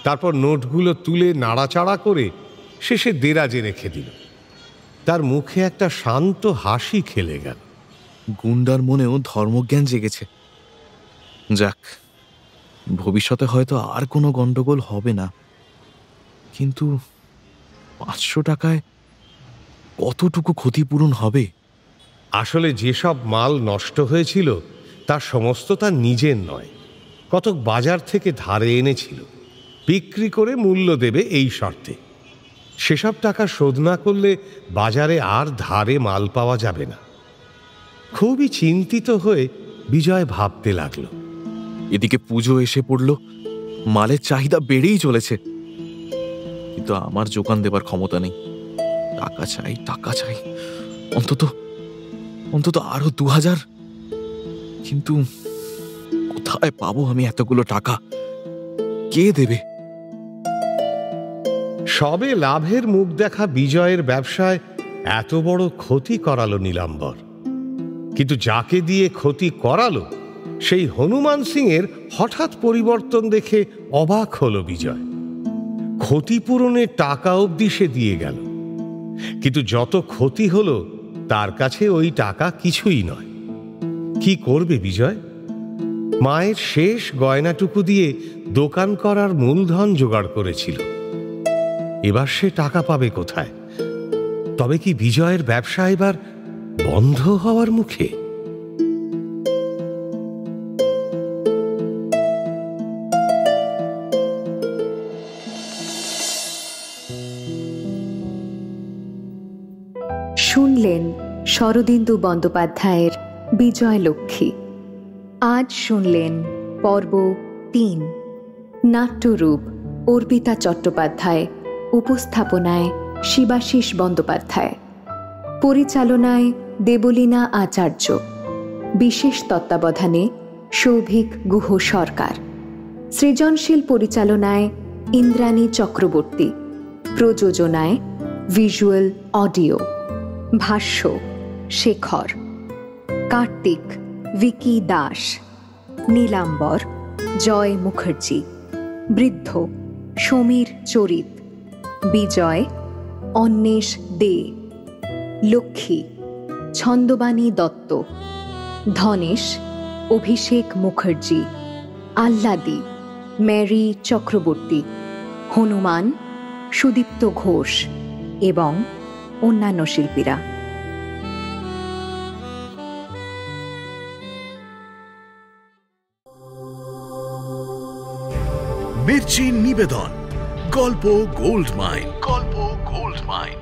তারপর নোটগুলো তুলে নাড়াচাড়া করে শেষে দেরাজে রেখে দিল। তার মুখে একটা শান্ত হাসি খেলে গেল। গুন্ডার মনেও ধর্মজ্ঞান জেগেছে। যাক, ভবিষ্যতে হয়তো আর কোনো গন্ডগোল হবে না। কিন্তু 500 টাকায় কতটুকু ক্ষতিপূরণ হবে? আসলে যেসব মাল নষ্ট হয়েছিল তার সমস্ত তার নিজের নয়, কতক বাজার থেকে ধারে এনেছিল, বিক্রি করে মূল্য দেবে এই শর্তে। সেসব টাকা শোধ না করলে বাজারে আর ধারে মাল পাওয়া যাবে না। খুবই চিন্তিত হয়ে বিজয় ভাবতে লাগল। এদিকে পুজো এসে পড়ল, মালের চাহিদা বেড়েই চলেছে, কিন্তু আমার যোগান দেবার ক্ষমতা নেই। টাকা চাই, টাকা চাই, অন্তত আরো 2000। কিন্তু কোথায় পাবো আমি এতগুলো টাকা? কে দেবে? সবে লাভের মুখ দেখা বিজয়ের ব্যবসায় এত বড় ক্ষতি করালো নীলাম্বর। কিন্তু যাকে দিয়ে ক্ষতি করালো সেই হনুমান সিংয়ের হঠাৎ পরিবর্তন দেখে অবাক হলো বিজয়। ক্ষতিপূরণের টাকা অবধি সে দিয়ে গেল, কিন্তু যত ক্ষতি হলো তার কাছে ওই টাকা কিছুই নয়। কি করবে বিজয়? মায়ের শেষ গয়নাটুকু দিয়ে দোকান করার মূলধন জোগাড় করেছিল, এবার সে টাকা পাবে কোথায়? তবে কি বিজয়ের ব্যবসা এবার বন্ধ হওয়ার মুখে? শুনলেন শরদিন্দু বন্দ্যোপাধ্যায়ের বিজয় লক্ষ্মী। আজ শুনলেন পর্ব 3, নাট্যরূপ অর্পিতা চট্টোপাধ্যায়, উপস্থাপনায় শিবাশিস বন্দ্যোপাধ্যায়, পরিচালনায় দেবলীনা আচার্য, বিশেষ তত্ত্বাবধানে সৌভিক গুহ সরকার, সৃজনশীল পরিচালনায় ইন্দ্রাণী চক্রবর্তী, প্রযোজনায় ভিজুয়াল অডিও, ভাষ্য শেখর, কার্তিক ভিকি দাস, নীলাম্বর জয় মুখার্জি, বৃদ্ধ সমীর চরিত, বিজয় অন্বেষ দে, লক্ষ্মী ছন্দবাণী দত্ত, ধনেশ অভিষেক মুখার্জি, আহ্লাদি ম্যারি চক্রবর্তী, হনুমান সুদীপ্ত ঘোষ এবং অন্যান্য শিল্পীরা। মির্চি নিবেদন গল্প গোল্ড মাইন।